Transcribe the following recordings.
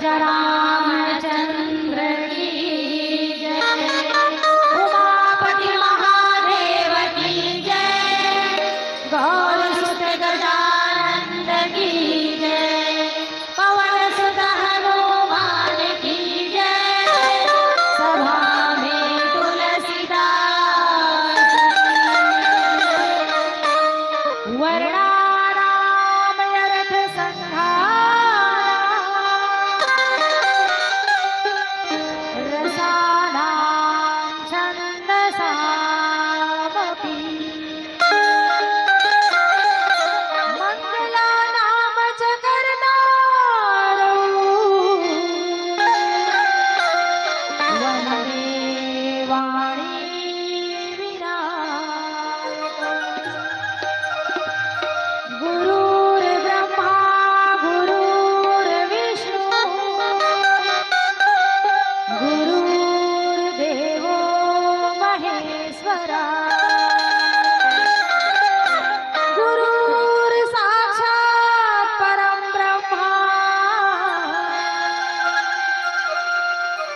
राजा रामचंद्र की जय। उमापति महादेव की जय। गौर सुत गजानंद की जय। पवन सुत हनुमान की जय। सभा में तुलसीदास वर्णानाम यरथ रसानां छन्दसामपि मङ्गलानां च कर्तारौ वन्दे वाणी विनायकम्। गुरुर्ब्रह्मा गुरुर्विष्णु गुरुर्देवो महेश्वरा गुरुर्साक्षात् परं ब्रह्मा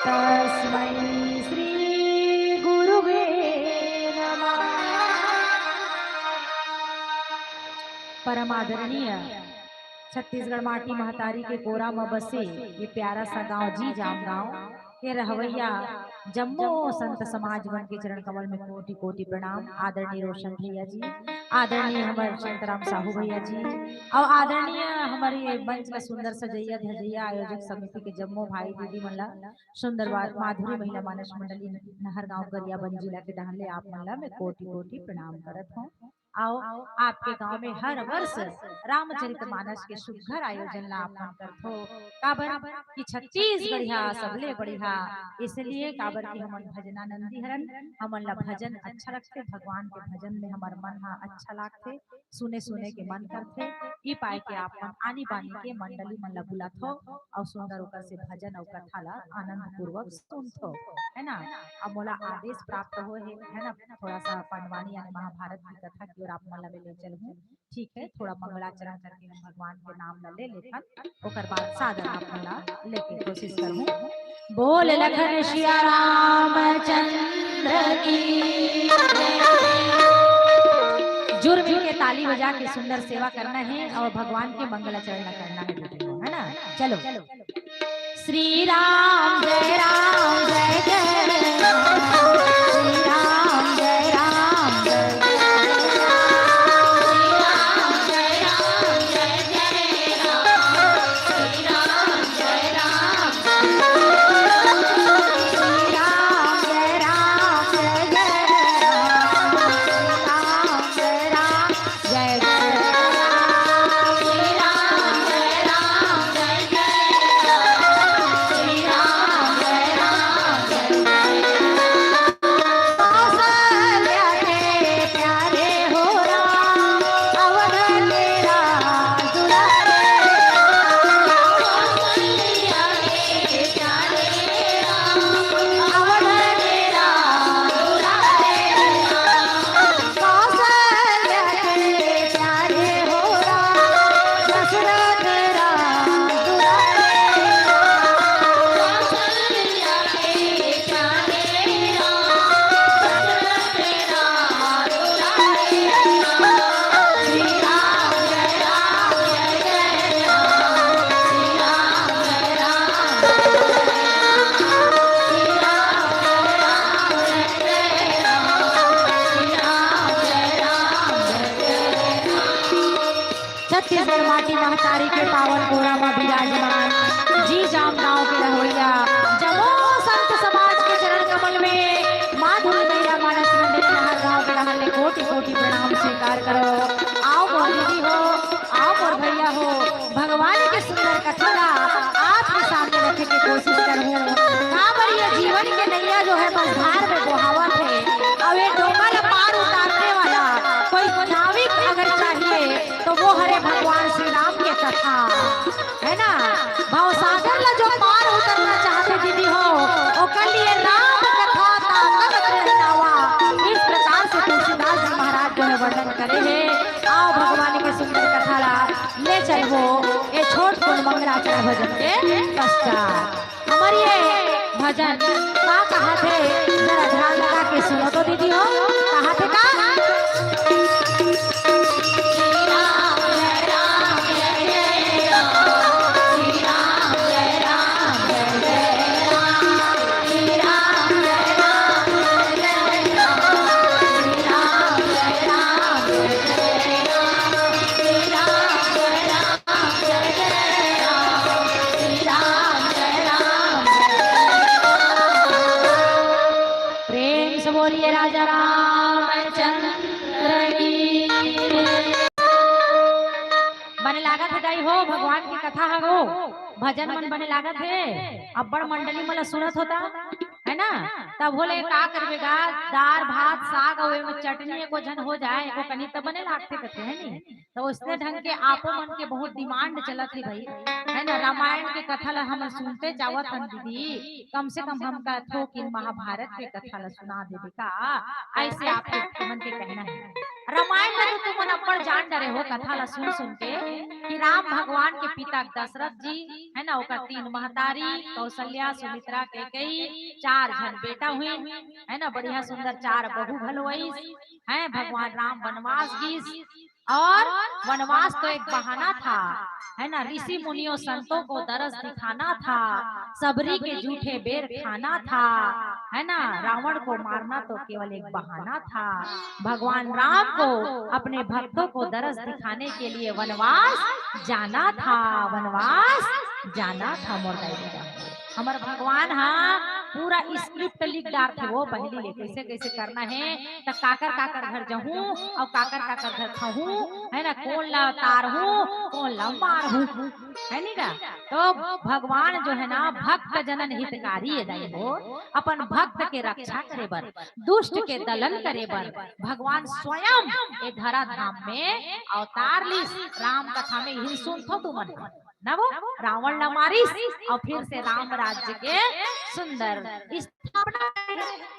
तस्मै श्री गुरुवे नमः। परम आदरणीय छत्तीसगढ़ माटी महतारी के कोरा में बसे ये प्यारा सा गांव जी जाम गांव के रहवैया जम्मो संत समाज वन के चरण कमल में कोटि कोटि प्रणाम। आदरणीय रोशन भैया जी, आदरणीय हमारे शांताराम साहू भैया जी और आदरणीय हमारे मंच का सुंदर सजैया धजैया आयोजक समिति के जम्मो भाई दीदी मल्ला सुंदर माधुरी महिला मानस मंडली नहर गांव गरिया बन जिला के डहले आप मल्ला में कोटि कोटि प्रणाम करत हूँ। आओ आपके गांव में हर वर्ष रामचरितमानस के सुघर आयोजन ला आपन करथो। काबर कि छत्तीसगढ़िया सबले बढ़िया इसलिए काबर कि हमन भजनानंदी हरन हमन ला भजन अच्छा लगते। भगवान के भजन में हमार मन हा अच्छा लागते, सुने सुने के मन करते। ई पाए के आपन आनी बानी के मंडली मन ला बुलाथो और सुंदर ओकर से भजन और कथा ला आनंद पूर्वक सुनथो, है ना। अब मोला आदेश प्राप्त हो है ना, थोड़ा सा पंडवानी यानी महाभारत की कथा की ओर आप मला ले चलूं। ठीक है, थोड़ा मंगलाचरण करके हम भगवान के नाम ला ले लेथन ओकर बाद सादर आप मला लेके कोशिश करूं। बोल लखन सिया रामचंद्र की जय। जुर्म के ताली बजा के सुंदर सेवा करना है और भगवान के मंगलाचरण करना है, है ना। चलो श्री राम जय राम जय जय राम। श्री राम जय राम जय छत्तीसगढ़ माटी महतारी के पावन कोरा में विराजमान जी जाम गांव के रहोइया जमो संत समाज के चरण कमल में माधुरी महिला मानस मंडली नहर गांव के रहने कोटि कोटि प्रणाम स्वीकार करो। आओ मोर दीदी हो, आओ मोर भैया हो, भगवान के सुंदर कथा ला आपके सामने रखे की कोशिश करूँ। काबर ये जीवन के नैया जो है बस धार में बहावत है और ये डोंगा ला पार उतारने वाला कोई नाविक अगर चाहिए तो वो हरे भगवान श्री राम के कथा, है ना। मंगलाचरण भजन के पश्चात हमारे ये भजन का कहा थे, जरा ध्यान लगा के सुनो तो दीदी हो, कहा थे का बोलिए राजा रामचंद्र की। बने लागत है गई हो भगवान की कथा है वो भजन मन बने लागत है, अब बड़ मंडली मला सुनत होता है ना, तब बोले का करबेगा दाल भात साग और में चटनी एको जन हो जाए एको कनी तो बने लागते कथे है नी, तो उसने ढंग के आपो मन के बहुत डिमांड चलत है भाई है ना। रामायण के कथा ला हम सुनते जावत हन दीदी, कम से कम हम का थो कि महाभारत के कथा ला सुना देबे का, ऐसे आपके मन के कहना है। रामायण में तो तुम अब्बड़ जान डरे हो कथा ला सुन सुन के कि राम भगवान के पिता दशरथ जी है ना, ओकर 3 महतारी कौशल्या सुमित्रा कैकेयी 4 जन बेटा हुई है ना, बढ़िया सुंदर 4 बहू भलवई है। भगवान राम वनवास गीस, और वनवास तो एक बहाना था है ना, ऋषि मुनियों संतों को दरस दिखाना था, सबरी के झूठे बेर खाना था है ना, रावण को मारना तो केवल एक बहाना था। भगवान राम को अपने भक्तों को दरस दिखाने के लिए वनवास जाना था, वनवास जाना था। मोर हमारे भगवान हाँ पूरा स्क्रिप्ट लिख डार थे वो पहली ले कैसे कैसे करना है, तो काकर काकर घर जाऊं और काकर काकर घर खाऊं है ना, कौन ला तार हूँ कौन ला मार हूँ है नी का। तो भगवान जो है ना भक्त जनन हितकारी है हो, अपन भक्त के रक्षा करे बर दुष्ट के दलन करे बर भगवान स्वयं ए धरा धाम में अवतार ली। राम कथा में ही सुन थो तुमन ना, वो रावण न मारिस और फिर से राम राज्य के सुंदर स्थापना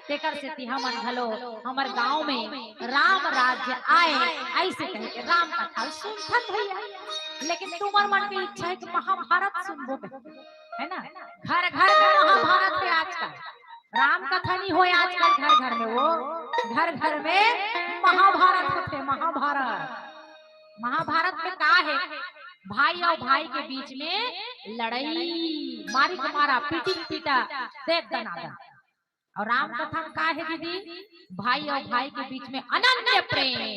तेकर से तिहमन घलो हमार गांव में राम राज्य आए ऐसे कहे के राम कथा सुनथन भैया। लेकिन तुम्हार मन की इच्छा है कि महाभारत सुनबो है ना, घर घर में महाभारत है आजकल, राम कथा नहीं हो आजकल घर घर में, वो घर घर में महाभारत होते। महाभारत में का है, भाई और भाई के बीच में लड़ाई मारी के मारा पीटी पीटा देख दनादन। और राम कथा का है दीदी, भाई और भाई के बीच में अनन्य प्रेम,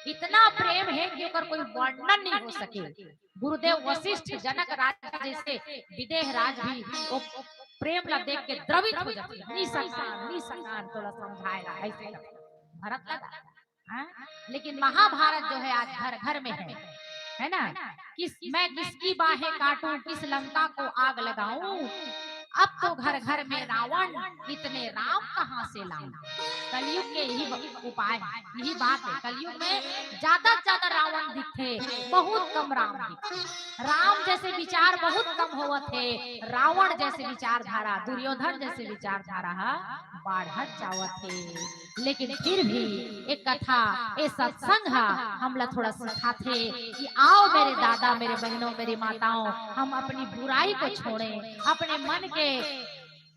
इतना प्रेम है कि ओकर कोई वर्णन नहीं हो सके। गुरुदेव वशिष्ठ जनक राज जैसे विदेह राज भी वो प्रेम ला देख के द्रवित हो जाते हैं, निसंतान तोला समझाएगा ऐसे भरत लगा। लेकिन महाभारत जो है आज घर घर में है ना, मैं किसकी बाहें काटूं किस लंका को आग लगाऊं, अब तो घर घर में रावण, इतने राम कहां से लाऊं। कलयुग के यही उपाय है, यही बात है। कलयुग में ज्यादा ज्यादा रावण दिखते, बहुत कम राम दिखते। राम जैसे विचार बहुत कम होवत थे, रावण जैसे विचारधारा, दुर्योधन जैसे विचारधारा बढ़त जावत थे। लेकिन फिर भी एक कथा एक सत्संग हमला थोड़ा सिखाते कि आओ मेरे दादा मेरे बहनों मेरी माताओं, हम अपनी बुराई को छोड़ें, अपने मन के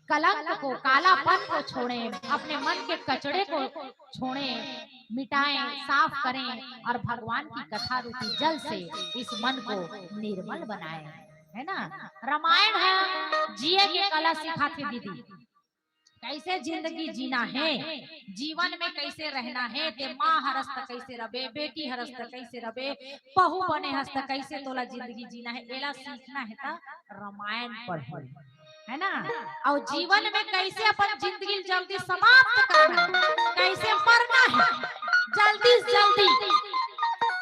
कलंक को कालापन को छोड़ें, अपने मन के कचड़े को छोड़ें, मिटाएं, साफ करें और भगवान की कथा रूपी जल से इस मन को निर्मल बनाएं, है ना। रामायण है जिए की कला सिखाती दीदी, कैसे जिंदगी जीना है, जीवन में कैसे रहना है, ते माँ हरस्त कैसे रबे, बेटी हरस्त कैसे रबे, बहू बने हस्त कैसे तोला जिंदगी जीना है, एला सीखना है ता रामायण पढ़ो, है ना। और जीवन में कैसे अपन जिंदगी जल्दी समाप्त करना, कैसे मरना है जल्दी जल्दी,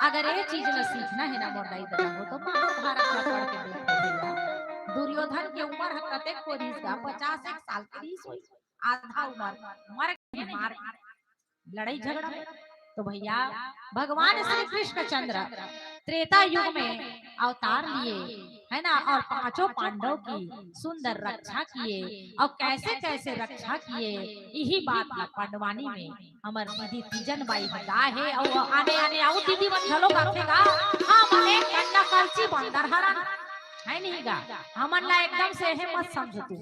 अगर ये चीज में सीखना है ना मोरदाई दरा हो तो महाभारत में पढ़ के देखो। दुर्योधन की उम्र है कतेक को रीस का 50 साल की रीस हुई, आधा उम्र मर मार लड़ाई झगड़ा। तो भैया भगवान श्री कृष्ण चंद्र त्रेता युग में अवतार लिए, है ना, और 5 पांडव की सुंदर रक्षा किए, और कैसे कैसे रक्षा किए यही बात है पांडवानी में हमार दीदी तीजन बाई बता है। और आने आने आओ दीदी मन झलो काटेगा, हां मने कन्ना कलची बंदर हरन है नहीं गा हमन ला एकदम से है मत समझो तू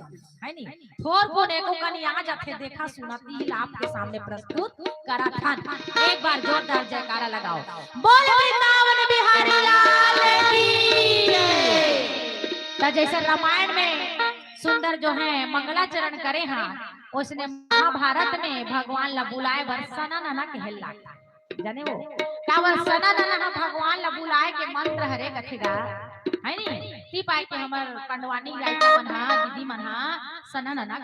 है नहीं थोर को एको कनी आ जाते देखा सुनाती ही आपके सामने प्रस्तुत करा थान एक बार जोरदार जयकारा लगाओ बोल वृंदावन बिहारी लाल की जय। जैसे रामायण में सुंदर जो है मंगलाचरण करे हाँ उसने महाभारत में भगवान ला बुलाए बरसना नाना कहल लाता जाने वो का बरसना नाना भगवान ला बुलाए के मंत्र हरे कथेगा है नहीं ती पाए के हमर पंडवानी गायिका मन हा दीदी मन हा सना नाना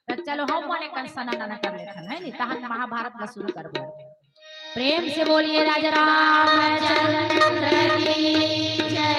तो चलो हम मने कन सना नाना कर लेथन है नहीं तहन महाभारत ला शुरू करबो प्रेम से बोलिए राजा रामचंद्र की जय।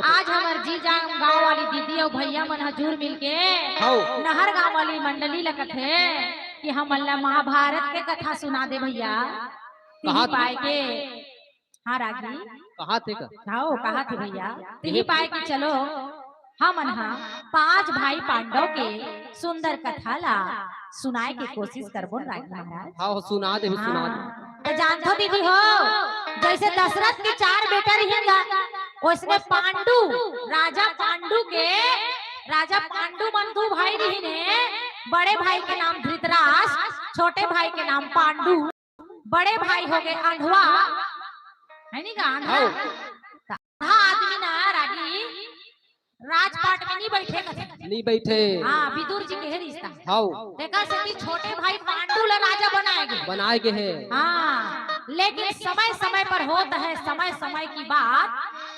आज हमार जी जान गांव वाली दीदी और भैया मन हजूर मिलके नहर गांव वाली मंडली लगत है कि हम अल्लाह महाभारत के कथा सुना दे भैया तिही पाए के हाँ रागी कहाँ थे कहा थे भैया तिही पाए के चलो हम अनहा 5 भाई पांडव के सुंदर कथा ला सुनाए के कोशिश करबो रागी महाराज। हाँ सुना दे सुना दे। तो जानतो दीदी हो जैसे दशरथ के 4 बेटा रहेगा उसने पांडु राजा पांडु मंदू भाई रही ने बड़े भाई के नाम धृतराष्ट्र छोटे भाई के नाम पांडु बड़े भाई हो गए अंधवा है नहीं का अंधा आदमी ना रागी राजपाट में नहीं बैठे हाँ विदुर जी के है रिश्ता देखा से छोटे भाई पांडु ला राजा बनाए गए है हाँ लेकिन समय समय पर होता है समय समय की बात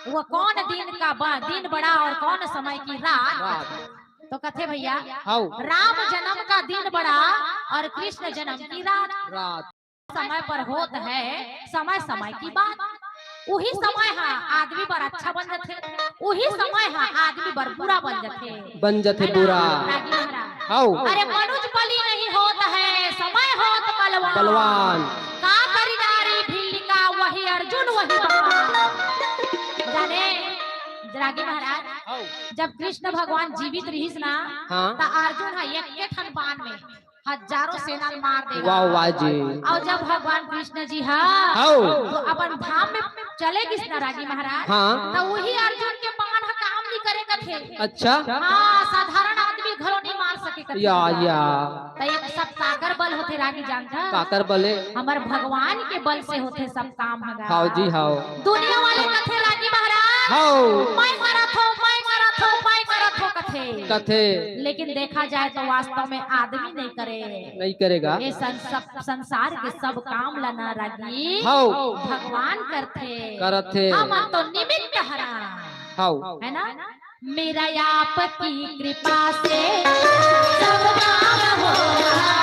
वो कौन दिन का दिन बड़ा और कौन समय की रात तो कथे भैया राम जन्म का दिन बड़ा और कृष्ण जन्म की रात समय पर होता है समय समय की बात वही समय है आदमी बर अच्छा बन जाते वही समय है आदमी बर बुरा बन जाते बुरा। अरे मनुष्य बलि नहीं होता है समय होता बलवान का करीदारी भिल्ली का वही अर्जुन वही जाने रागी महाराज जब कृष्ण भगवान जीवित रहीस ना तो अर्जुन है एक ठन बाण में हजारों सेना मार देगा वाह जी। और जब भगवान कृष्ण जी तो अपन धाम में चले किस रागी महाराज तो वही अर्जुन के बाण काम नहीं करेगा थे अच्छा हाँ साधारण आदमी घरों नहीं मार सके या तो एक सब ताकर बल होते रागी जानता ताकर बले हमारे भगवान के बल से होते सब काम हाउ जी हाउ दुनिया वाले कथे रागी महाराज मैं करत हो कथे लेकिन देखा जाए तो वास्तव में आदमी नहीं करेगा ये संसार के सब काम लना रागी भगवान करते हम तो निमित्त हरा है ना मेरा आपकी कृपा से सब काम हो रहा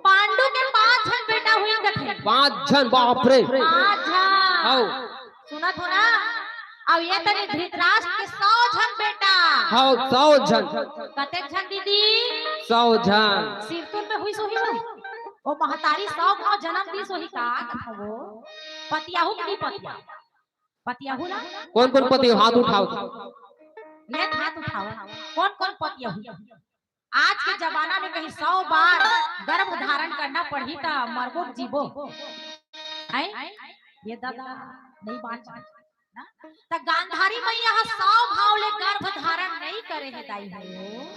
पांडु के 5 बेटा हुए 5 जन बाप रे। 5 जन। हाउ सुनत हो ना? अब ये तनी धृतराष्ट्र के 100 जन बेटा। हाउ 100 जन। कतेक जन दीदी? 100 जन। सिरतुर में हुई सोही हो। ओ महतारी 100 गांव जन्म दी सोही का कथा वो। पतियाहू की पतिया। पतियाहू ना? कौन पति हाथ उठाओ। ले हाथ उठाओ। कौन पतियाहू? आज के जमाना में कहीं 100 बार गर्भ धारण करना पड़ी था मरबो जीवो। है? ये दादा नहीं बात ना? त गांधारी मैया 100 भाव ले गर्भ धारण नहीं करे है दाई है।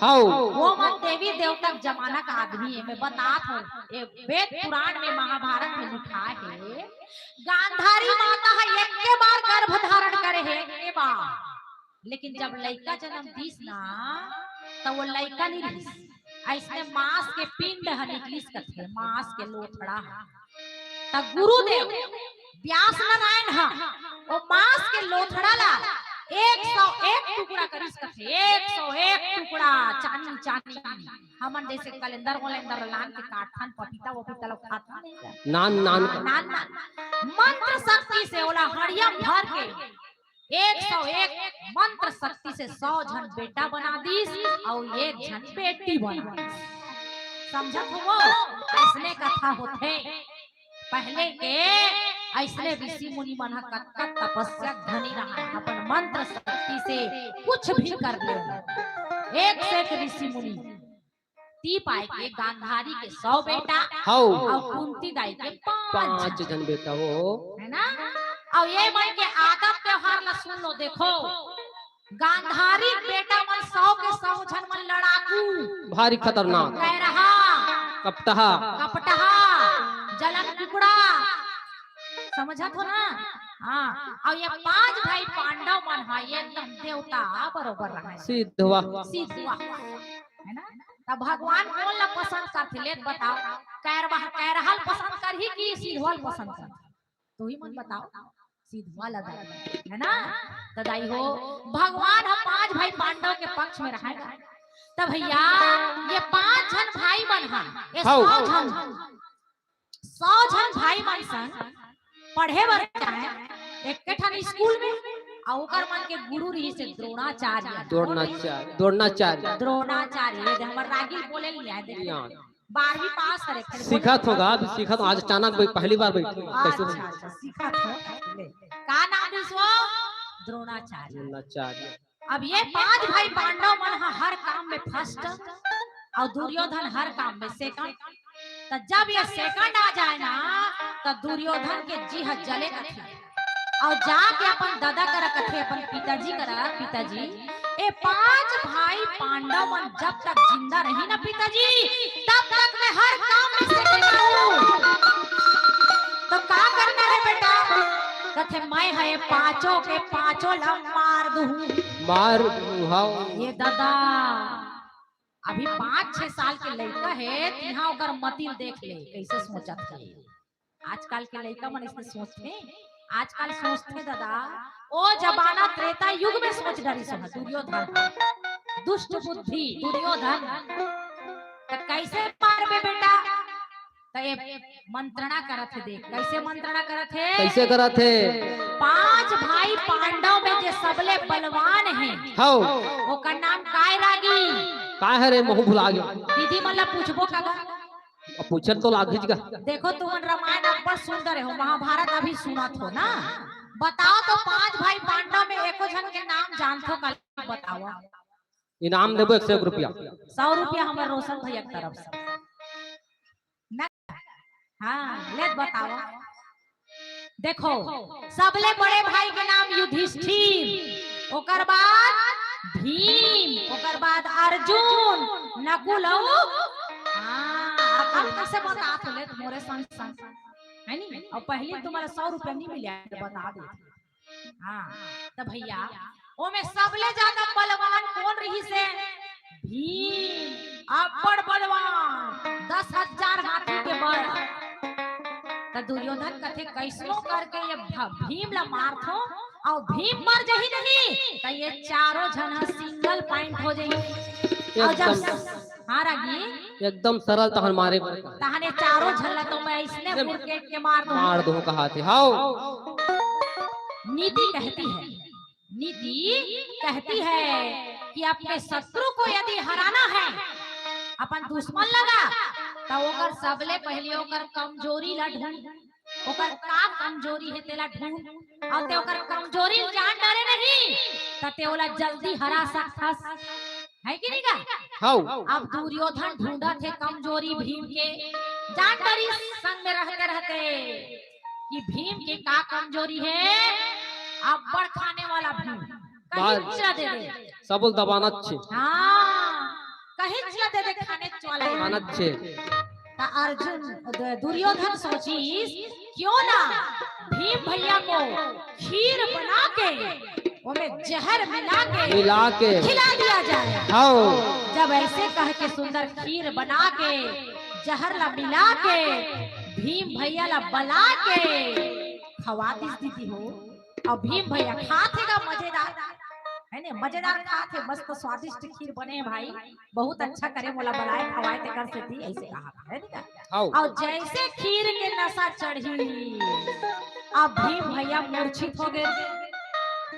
हाउ वो मन देवी देवता जमाना का आदमी है। मैं बतात हूँ ये वेद पुराण में महाभारत में लिखा है गांधारी माता है एक के बार गर्भ धारण करे है एक बार। लेकिन जब लड़का जन्म दीस ना तो वो लड़का नहीं रही ऐसने मांस के पिंड है निकलिस करते मांस के लोथड़ा तब गुरुदेव व्यास नारायण हा वो मांस के लोथड़ा ला 101 टुकड़ा करिस करते 101 टुकड़ा चानी हमन जैसे कैलेंडर लान के काटन पपीता वपीता लोग खाता नहीं नान मंत्र शक्ति से ओला हड़िया भर के 101 मंत्र शक्ति से 100 जन बेटा बना दीस और 1 जन बेटी बना दीस। समझत हो वो ऐसने कथा होते पहले के ऐसने ऋषि मुनि मन कत्कत तपस्या धनी रहा अपन मंत्र शक्ति से कुछ भी कर ले। एक से एक ऋषि मुनि ती पाए के गांधारी के 100 बेटा और कुंती दाई के 5 जन बेटा वो है ना। और ये मन के आदत त्योहार ला सुन लो देखो गांधारी बेटा मन 100 के 100 जन मन लड़ाकू भारी खतरनाक कह रहा कपटहा जलन टुकड़ा समझत हो ना। हाँ और ये 5 भाई पांडव मन है ये एकदम देवता बरोबर रहा सिद्धवा है ना। तब भगवान कौन ला पसंद करते ले बताओ कैरहल पसंद कर ही कि सिद्धवाल पसंद कर तो ही मन बताओ सिद्धवा लगा है ना। दाई हो भगवान हम 5 भाई पांडव के पक्ष में रहेगा तब भैया ये 5 जन भाई बन ये 100 जन भाई मन संग पढ़े बर जाए एक ठन स्कूल में और ओकर मन के गुरु रही से द्रोणाचार्य हमर रागिल बोले लिया दे 12वीं पास करे सीखत होगा सीखत आज अचानक पहली बार बैठी कैसे सीखत हो का नाम है द्रोणाचार्य। अब ये 5 भाई पांडव मन हर काम में फर्स्ट और दुर्योधन हर काम में सेकंड। तो जब ये सेकंड आ जाए ना तो दुर्योधन के जी जले कथे और जाके अपन दादा कर कथे अपन पिताजी ए 5 भाई पांडव मन जब तक जिंदा रही ना पिताजी तब तक मैं हर काम में सेकंड तो का करना है बेटा कथे मैं है 5 के 5 ला मार दूं ये दादा अभी 5-6 साल के लड़का है यहाँ ओकर मतिल देख ले कैसे सोचत है। आजकल के लड़का मन इसने सोचते आजकल सोचते दादा ओ जमाना त्रेता युग में सोच डरी सो दुर्योधन दुष्ट बुद्धि दुर्योधन तो कैसे मारबे बेटा तो ये मंत्रणा करत है देख कैसे मंत्रणा करत है 5 भाई पांडव में जे सबले बलवान है ओकर नाम काय रागी काय है रे महू भुला गया दीदी मतलब पूछबो का पूछन तो लाग का देखो तुम रामायण अब सुंदर है महाभारत अभी सुनत हो ना बताओ तो 5 भाई पांडव में एको जन के नाम जानथो का बताओ इनाम देबो 100 रुपया 100 रुपया हमर रोशन भैया की तरफ से हाँ ले बताओ देखो सबले बड़े भाई के नाम युधिष्ठिर ओकर बाद भीम ओकर बाद अर्जुन नकुल अब कैसे बता तो ले मोरे संग है नी और पहले तुम्हारा 100 रुपया नहीं मिला बता दे। हाँ तो भैया ओ में सबले ज्यादा बलवान कौन रही से भीम अब्बड़ बलवान 10,000 हाथी के बल तो दुर्योधन कथे कैसनो करके ये भीम ला मारथो और भीम मर जही नहीं तो ये चारों जन सिंगल पॉइंट हो जाई और जब हाँ रागी एकदम सरल तहन मारे तहने चारों झल्ला तो मैं इसने बुरकेट के मार दूं कहा थे। हाउ नीति कहती है, नीति कहती है कि अपने शत्रु को यदि हराना है, अपन दुश्मन लगा तो ओकर सबले पहले ओकर कमजोरी ला ढूंढ, ओकर का कमजोरी है तेला ढूंढ और ते ओकर कमजोरी जान डरे नहीं तो ते ओला जल्दी हरा सकथस, है कि नहीं का? हाउ अब दुर्योधन ढूंढा थे कमजोरी भीम के, जान डरी संग में रहते रहते कि भीम के का कमजोरी है। अब बड़ खाने वाला भीम कहीं चला दे दे सबल दबाना छे। हाँ कहीं चला दे दे खाने वाला खाना छे। ता अर्जुन दुर्योधन सोची क्यों ना भीम भैया को खीर बना के उसमें जहर मिला के खिला दिया जाए। हाउ जब ऐसे कह के सुंदर खीर बना के जहर ला मिला के भीम भैया ला बला के खवा दीदी हो, और भीम भैया खाते का मजेदार है ने, मजेदार खाते मस्त स्वादिष्ट खीर बने भाई, बहुत अच्छा करे मोला बनाए खवाए ते कर सेती ऐसे कहा है ना। और जैसे खीर के नशा चढ़ी अब भीम भैया मूर्छित हो गए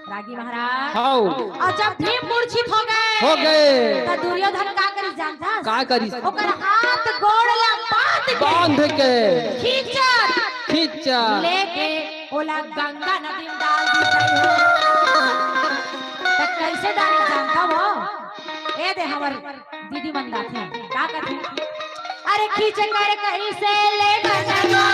रागी महाराज। और जब भीम मूर्छित हो गए तो दुर्योधन का करी जानता का करी ओकर हाथ गोड़ ला बांध के खींचा लेके ओला गंगा नदी में डाल दी। तो कैसे डाले जानता वो? ए दे हमर दीदी मन गाथे का कहती, अरे खींच कर कहीं से ले गंगा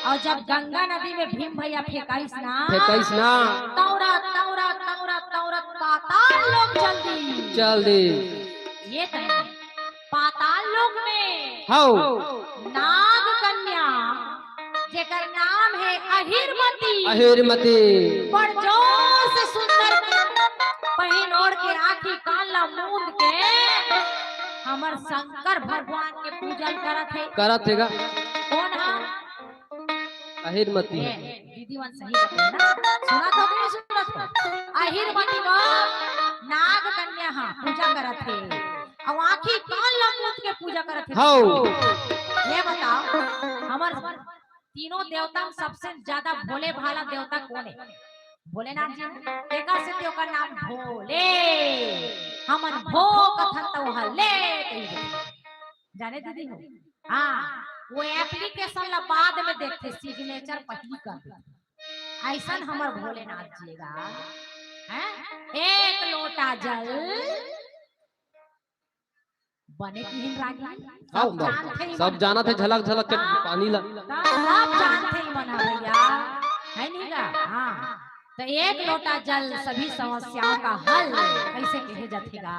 और जब गंगा नदी में भीम भैया फेंकाइस ना तौरा तौरा तौरा तौरा पाताल लोक चल दी ये कहीं पाताल लोक में नाग कन्या जेकर नाम है अहिरमती बड़ जोर से सुंदर पहन ओढ़ के आँखी कान ला मूंद के हमर शंकर भगवान के पूजन करत है कौन है? अहिरमती दीदी वन सही बताया ना, सुना तो नहीं सुना तो अहिरमती को नाग कन्या हां पूजा करत है और आंखी कान लमूट के पूजा करत है। हाउ ये बताओ हमर तीनों देवता में सबसे ज्यादा भोले भाला देवता कौन है? भोलेनाथ जी। एका से देव का नाम भोले, हमन भो कथन तो हले जाने दीदी हो। हाँ वो एप्लीकेशन ला बाद में देखते सिग्नेचर पहली कर ऐसा हमर भोलेनाथ जी का हैं। एक लोटा जल बने की हिन रागी सब जाना थे झलक झलक के पानी ला सब जानते ही मना भैया है नहीं का। हाँ तो एक लोटा जल सभी समस्याओं का हल कैसे कहे जातेगा।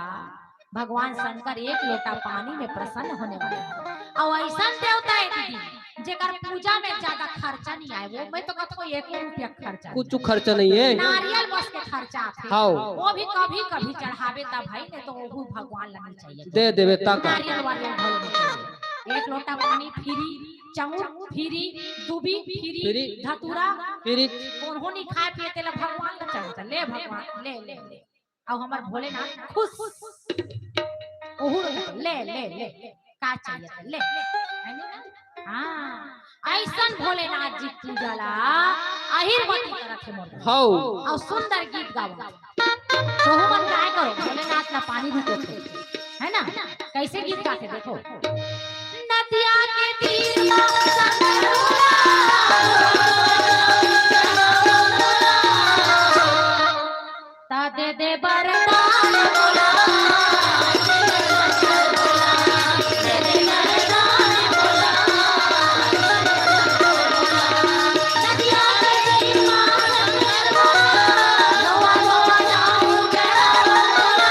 भगवान शंकर एक लोटा पानी में प्रसन्न होने वाले हैं और ऐसा देवता है दीदी जेकर पूजा में ज्यादा खर्चा नहीं आए। वो मैं तो कहता हूँ 1 रुपया खर्चा कुछ खर्चा नहीं है, नारियल बस के खर्चा थे वो भी कभी कभी चढ़ावे ता भाई ने तो वो भगवान लगनी चाहिए दे देवे तक नारियल वाले 1 लोटा पानी फ्री, चाउर फ्री, दूबी फ्री, धतूरा फ्री, कौन नहीं खाए पिए तेला भगवान का चढ़ता ले भगवान ले ले ले और हमार भोलेनाथ खुश ओहु ले ले ले का चाहिए ले है ना। हां ऐसन भोलेनाथ जी पूजा ला अहिरमती करत है मोर हाउ और सुंदर गीत गावा तो मन गाय करो भोलेनाथ ना पानी भी है ना कैसे गीत गाते देखो। नदिया के तीर मा ता दे दे बरदान बोला, दे दे बरदान बोला, नदिया के तीर मा गोवा गोवा जाऊं तेरा बोला,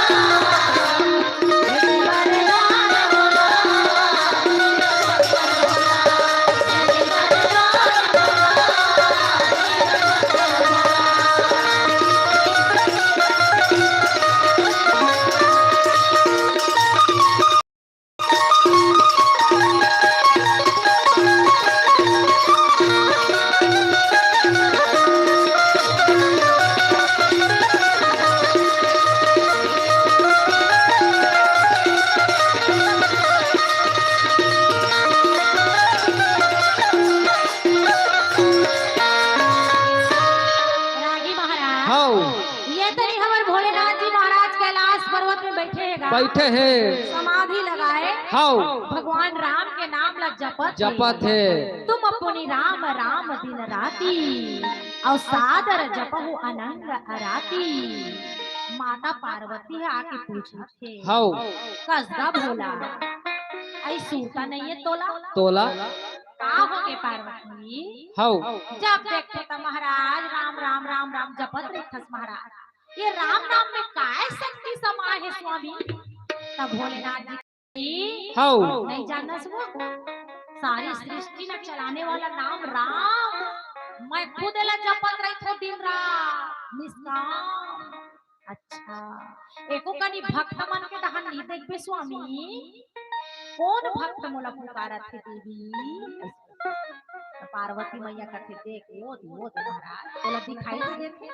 दे दे बरदान बोला, दे दे रागी महाराज, हाँ ये तरी हमार भोलेनाथ जी महाराज कैलाश पर्वत में बैठेगा, बैठे हैं। समाधि लगाए, हाँ भगवान राम के नाम लग जपत जपत है। तुम अपनी राम राम दिन राती और सादर जपहु अनंग अराती। माता पार्वती है आके पूछी थे, हाँ कसदा भोला आई सूता नहीं है तोला तोला का हो के पार्वती। हाँ जब देखते तो महाराज राम राम राम राम जपत रहत महाराज, ये राम नाम में काय शक्ति समाये है स्वामी। तब भोलेनाथ जी हाँ नहीं जानना सुनो, सारी सृष्टि न चलाने वाला नाम राम, मैं खुद ला जपत रही थो दिन रात निष्काम। अच्छा एको कनी भक्त मन के दहन नहीं देखबे स्वामी, कौन भक्त मोला पुकारत है देवी। तो पार्वती मैया कथे देख वो महाराज तोला दिखाई दे देते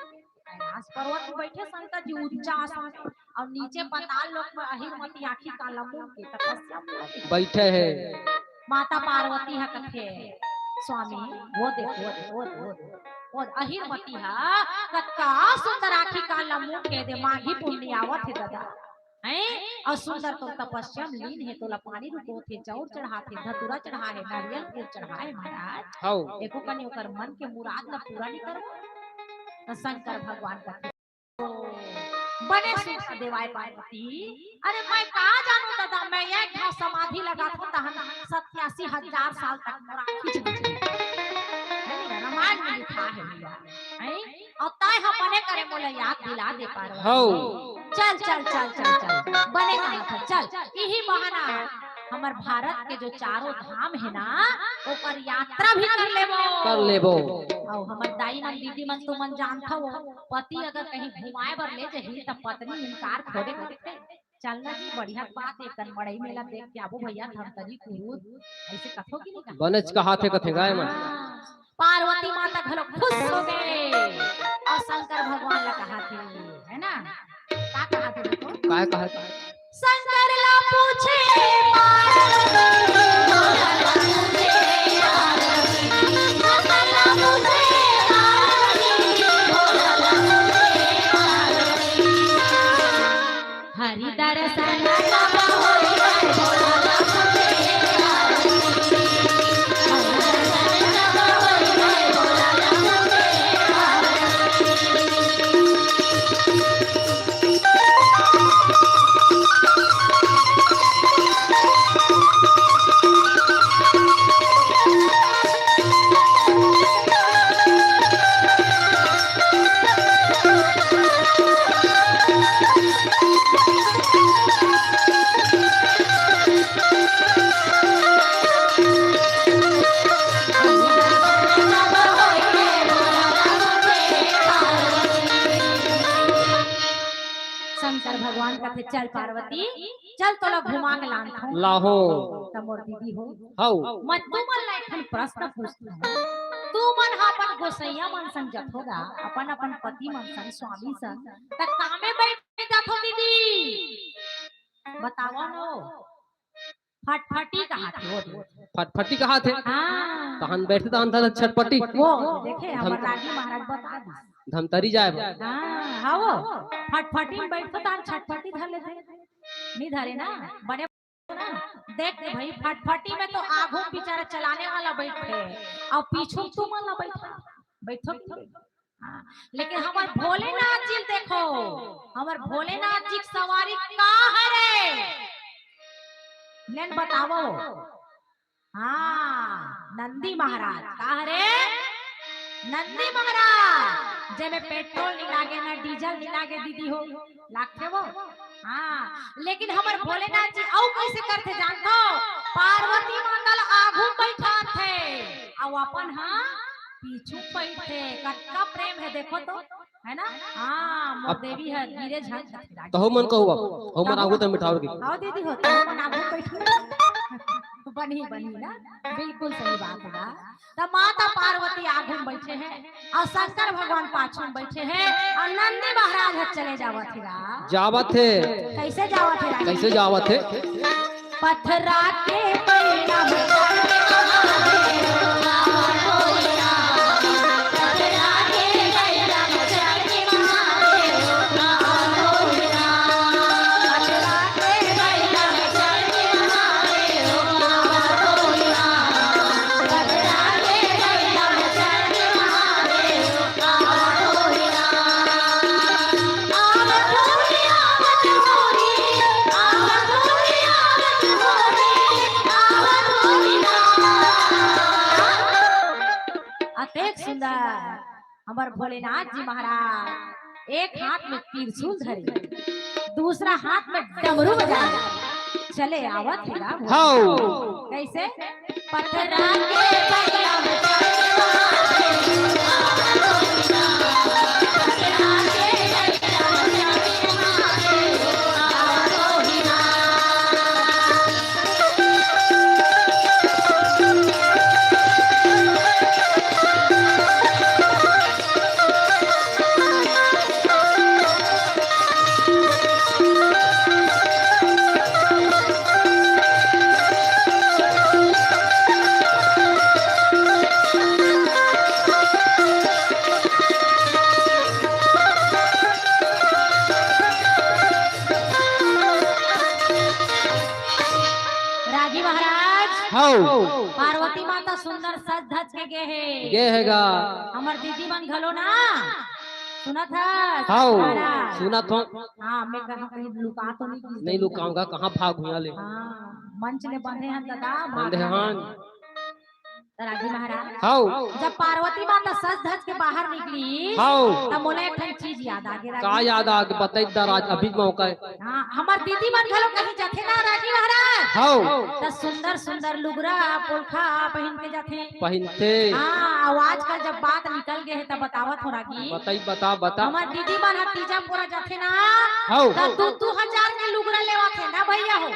कैलाश पर्वत में बैठे शंकर जी ऊंचा आसन और नीचे पाताल लोक में अहिरमती आँखी काला मुंह के तपस्या में बैठे हैं। माता पार्वती है कथे स्वामी वो देखो वो अहिरमती है कत्का सुंदर आँखी काला मुंह के दे माघी पुण्य आवत है दादा हैं और सुंदर तो तपस्या में लीन है, तोला पानी रुको थे, चाउर चढ़ा थे, धतूरा चढ़ा है, नारियल तेल चढ़ा है महाराज। हाँ एको कनी ओकर मन के मुराद न पूरा नहीं करो तो शंकर भगवान का बने सुख देवाय पार्वती। अरे मैं कहा जानू दादा, मैं एक घाव समाधि लगा था तहन 87,000 साल तक मोरा खींच खींच रामायण में लिखा है भैया हैं और ताय हम बने करे मोला याद दिला दे पार्वती। हाँ चल चल चल चल चल बने कहा था चल यही बहाना हमार भारत के जो चारों धाम है ना ओकर यात्रा भी कर लेबो। और हमार दाई मन दीदी मन तो मन जानता हो पति अगर कहीं घुमाए बर ले जाही तब पत्नी इनकार थोड़े करते। चलना जी बढ़िया बात है, कन मड़ई मेला देख के आबो भैया धमतरी कुरूद ऐसे कथो की नहीं बनच का हाथे कथे गाय में। पार्वती माता घलो खुश हो गए और शंकर भगवान ला कहा थे है ना का कहा थे देखो काय कहा शंकर ला पूछे पार्वती ला पूछे शंकर ला पूछे हरि दर्शन शंकर भगवान कहते चल पार्वती चल तोला घुमा के लाहो तमोर दीदी हो हाउ मत तू मन ला एक प्रश्न पूछता है तू मन अपन गोसैया मन संग जथोगा अपन अपन पति मन संग स्वामी संग त कामे बैठ के जथो दीदी बताओ नो फटफटी कहा थे वो फटफटी कहा थे हां तहन बैठते तहन था छटपटी वो देखे हमर रागी महाराज बता दी धमतरी जाए हां हाओ फटफटी में बैठतो तहन छटपटी धर लेते नहीं धरे ना बड़े देख ले भाई, फटफटी में तो आगू बेचारा चलाने वाला बैठे और पीछू तुम वाला बैठा बैठो कि नहीं? हाँ, लेकिन हमार भोलेनाथ जी देखो, हमार भोलेनाथ जी की सवारी का है रे, लेन बतावो। हाँ, नंदी महाराज का है रे, नंदी महाराज जेमे पेट्रोल नहीं लागे ना डीजल नहीं लागे दीदी हो, लागते वो। हाँ, लेकिन हमार भोलेनाथ जी औ कैसे करते जानतो, पार्वती माता आगू बैठा थे और अपन हाँ पीछू बैठे। कत्ता प्रेम है देखो तो, है ना। हाँ, मोर देवी है गिरे झंग तो मन कहूँ हो मन आगू तो मिठाओगी। आओ दीदी हो तो मन आगू बैठो बनी बनी ना, बिल्कुल सही बात है। तो माता पार्वती आगू में बैठे हैं और शंकर भगवान पाछू में बैठे हैं और नंदी महाराज चले जावत है। जावत है कैसे जावत है? कैसे जावत है? पथरा के पैना हमार भोलेनाथ जी महाराज एक हाथ में त्रिशूल धरे, दूसरा हाथ में डमरू बजाए चले आवत है ना। हाउ कैसे? पथरा के पैया में पार्वती माता सुंदर सज धज के गे हैगा। हमर दीदी मन घलो ना सुना था। हाउ सुना था। हाँ, मैं कहीं लुका तो नहीं लुकाऊंगा, कहाँ भाग हुआ ले। हाँ, मंच ले बंधे हैं दादा, बंधे हैं राजी महाराज। हाउ जब पार्वती माता सज धज के बाहर निकली हाउ तब मोला एक चीज याद आ गया। का याद आ गया बताई दराज अभी मौका है। हाँ, हमार दीदी मन घलो कहीं जाथे ना राजी महाराज। हाउ तो सुंदर सुंदर लुगरा पोलखा पहन के जाथे पहनते। हाँ, आवाज का जब बात निकल गए है तब बतावत हो रागी। बताई बता बता। हमार दीदी मन तीजा पूरा जाथे ना। हाउ तो 2000 के लुगरा लेवाथे ना भैया हो।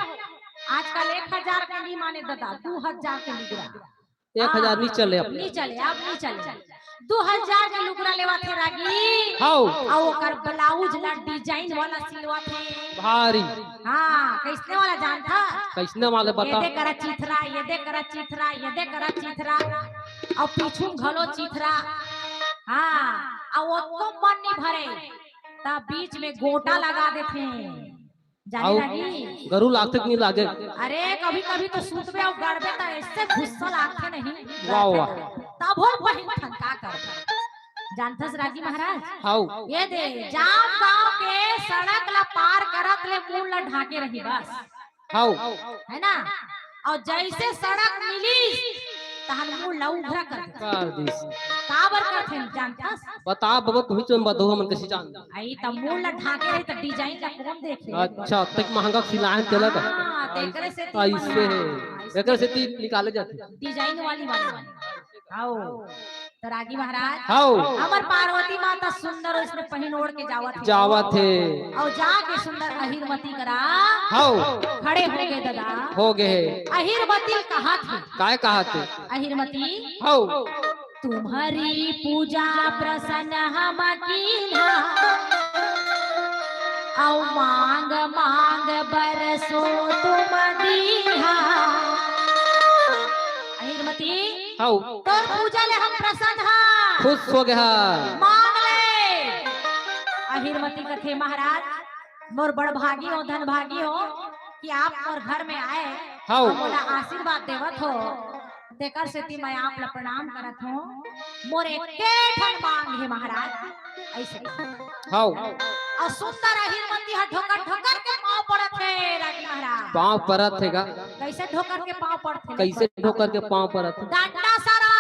आजकल 1000 के नहीं माने दादा, 2000 के लुगरा। 1000 नहीं चले अब, नहीं चले अब, नहीं चले। 2000 के लुगरा लेवा थे रागी। हाउ और ओकर ब्लाउज ला डिजाइन वाला सिलवा थे भारी। हाँ, कैसने वाला जान था? कैसने वाले बता। ये दे करा चिथरा, ये दे करा चिथरा, ये दे करा चिथरा और पीछू घलो चिथरा। हाँ, और वो तो मन नहीं भरे तब बीच में गोटा लगा देते। जाने लगी गरु लागते नहीं लागे। अरे कभी कभी तो सूतबे और गड़बे तो ऐसे गुस्सा लागते नहीं। वाह वाह। तब हो पहिन ठनका कर जानथस राजी महाराज। हाउ ये दे जाम गांव के सड़क ला पार करत ले मुंह ला ढाके रही बस। हाउ है ना। और जैसे सड़क मिली तहन मुंह ला उघरा कर दिस। काबर करथे जानथस? बता बाबा तू ही चन बदो मन कैसे जान। आई त मुंह ला ढाके रही त डिजाइन ला कौन देखे। अच्छा तक महंगा सिलाए चला था। हां, तेकरे से ऐसे है एकरे से ती निकाले जाते डिजाइन वाली आओ। तो रागी महाराज हाउ हमर पार्वती माता सुंदर उसने पहन ओढ़ के जावत है और जाके सुंदर अहिरमती करा। हाउ खड़े हो गए दादा, हो गए। अहिरमती कहा थे? काय कहा थे? अहिरमती हाउ तुम्हारी पूजा प्रसन्न हम कीन्हा औ मांग मांग बरसो तुम दीहा। अहिरमती हाउ तोर पूजा ले हम प्रसन्न हा, खुश हो गया। मांग ले। अहिरमती कथे महाराज मोर बड़ भागी हो, धन भागी हो कि आप और घर में आए हाउ। और मोला आशीर्वाद देवत हो, तेकर सेती मैं आप ला प्रणाम करत हूँ। मोर एके ठन मांग है महाराज, ऐसे हाउ। और सुंदर अहिरवती हा ठोकर ठोकर के पाँव पड़त है राजी महाराज। पाँव परत है का? कैसे ठोकर के पाँव पड़ते? कैसे ठोकर के पाँव परत? डांडा सारा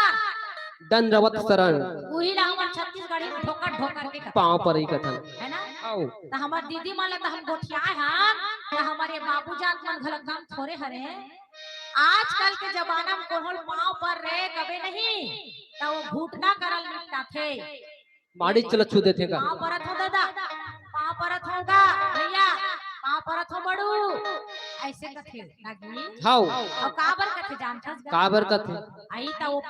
दंडवत शरण। वही ला हमर छत्तीसगढ़ी में ठोकर ठोकर के पाँव पर ही कथन है ना। हाउ। तो हमार दीदी मान ला तो हम गोठियाए हम तो हमारे बाबूजान मन घलक हम थोड़े हरे। आजकल के जमाना में कोहल पाँव पर रे कबे नहीं, तो वो घुटना करल निपटा थे। माड़ी चल छू देते का? पाँव परत हो दादा, पाँव परत होगा भैया, पाँव परत हो बड़ू, ऐसे कथे लगी। हाउ। और काबर कथे जानथस? काबर कथे? आई तो वो